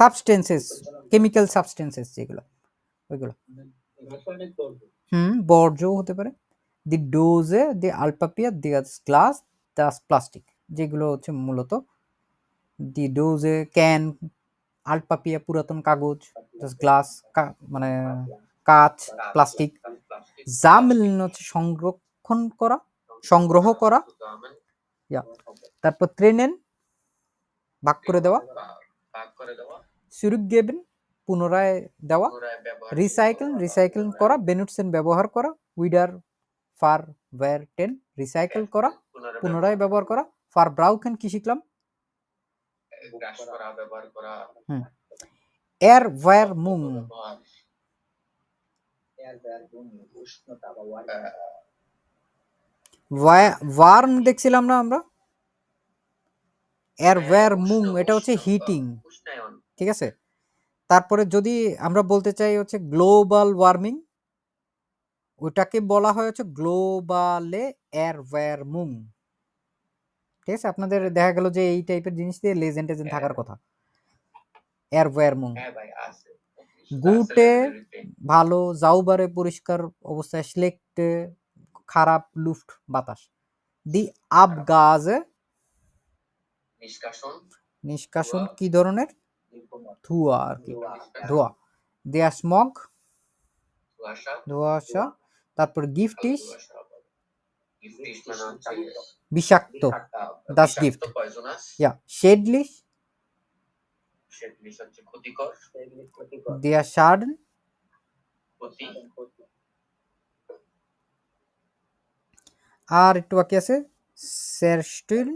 সাবস্টেন্সেস, কেমিক্যাল সাবস্টেন্সেস যেগুলো ওইগুলো, বর্জ্য হতে পারে। দি ডোজে, দি আলপাপিয়া, দি গ্লাস, দাস প্লাস্টিক, যেগুলো হচ্ছে মূলত দি ডোজে ক্যান, আলপাপিয়া পুরাতন কাগজ, দাস গ্লাস মানে কাঁচ প্লাস্টিক, জামিলন হচ্ছে সংরক্ষণ করা, সংগ্রহ করা। ইয়া, তারপর ট্রেনেন ভাগ করে দেওয়া, ভাগ করে দেওয়া, সুরুগগেবেন পুনরায় দেওয়া, পুনরায় ব্যবহার রিসাইকেল করা, বেনুটসেন ব্যবহার করা, উইডার ফার ওয়্যার টেন রিসাইকেল করা, পুনরায় ব্যবহার করা, ফার ব্রাউকেন কি শিখলাম, গ্রাস করা, ব্যবহার করা, এর ওয়্যার মুং ব্যবহার, ওয়ার্ম দেখছিলাম না আমরা, এর ওয়্যার মুং এটা হচ্ছে হিটিং, উষ্ণায়ন। ঠিক আছে। তারপরে যদি আমরা বলতে চাই হচ্ছে গ্লোবাল ওয়ার্মিং, ওটাকে বলা হয় হচ্ছে গ্লোবালে এর ওয়্যার মুং, ঠিক আছে। আপনাদের দেখা গেল যে এই টাইপের জিনিস দিয়ে লেজেন্ড থাকার কথা। এর ওয়্যার মুং হ্যাঁ ভাই আছে। গুটে ভালো, জাউবারে পরিষ্কার অবস্থায়, স্লেকটে খারাপ, লুফট বাতাস, দি আবগাজে নিষ্কাশন, নিষ্কাশন কি ধরনের, ধোঁয়া আর কি, ধোঁয়া। দেয়া স্মগ কুয়াশা, ধোঁয়াশা। তারপর গিফটিস গিফটিস মানে হচ্ছে বিষাক্ত, দাস গিফট। পয়জনাস, ইয়া শেডলিশ সেগুলি হচ্ছে ক্ষতিকর, দেয়া শার্ডন ক্ষতি। আর একটু বাকি আছে সেরস্টিল।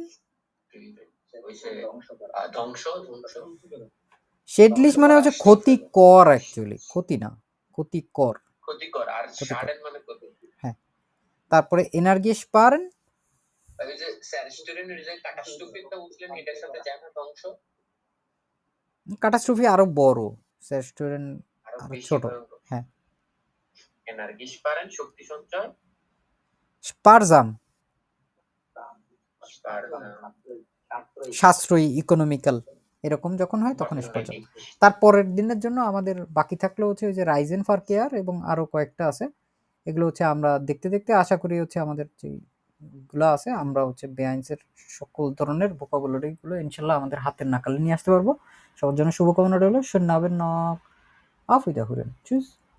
ধ্বংস, শেডলিশ মানে হচ্ছে ক্ষতিকর, অ্যাকচুয়ালি ক্ষতি না, ক্ষতিকর, ক্ষতিকর। আর শার্ডেন মানে ক্ষতি। হ্যাঁ। তারপরে এনার্জি স্পারেন, ওই যে স্যারিস্টুরেন্ট যে কাটাস্ট্রফিটা বুঝলেন, এটার সাথে যায় না ধ্বংস। কাটাস্ট্রফি আরো বড়, সেরস্টিল আরো আরো বেশি ছোট। ভয়ঙ্কর। হ্যাঁ। এনার্জি স্পারেন শক্তি সঞ্চয়, স্পারজাম স্পারজাম সাশ্রয়ী, ইকোনমিক্যাল, এরকম যখন হয় তখন স্পারজাম। তারপরের দিনের জন্য আমাদের বাকি থাকলো হচ্ছে ওই যে রাইজেন ফর কেয়ার এবং আরো কয়েকটা আছে। এগুলো হচ্ছে আমরা দেখতে দেখতে আশা করি হচ্ছে আমাদের যেগুলো আছে আমরা হচ্ছে বেআইনসের সকল ধরনের ভোকাবুলারিগুলো ইনশাল্লাহ আমাদের হাতের নাগালে নিয়ে আসতে পারবো। সবার জন্য শুভকামনা রইল। শোনাবেন নক আফ উইদা হুরেন চুজ।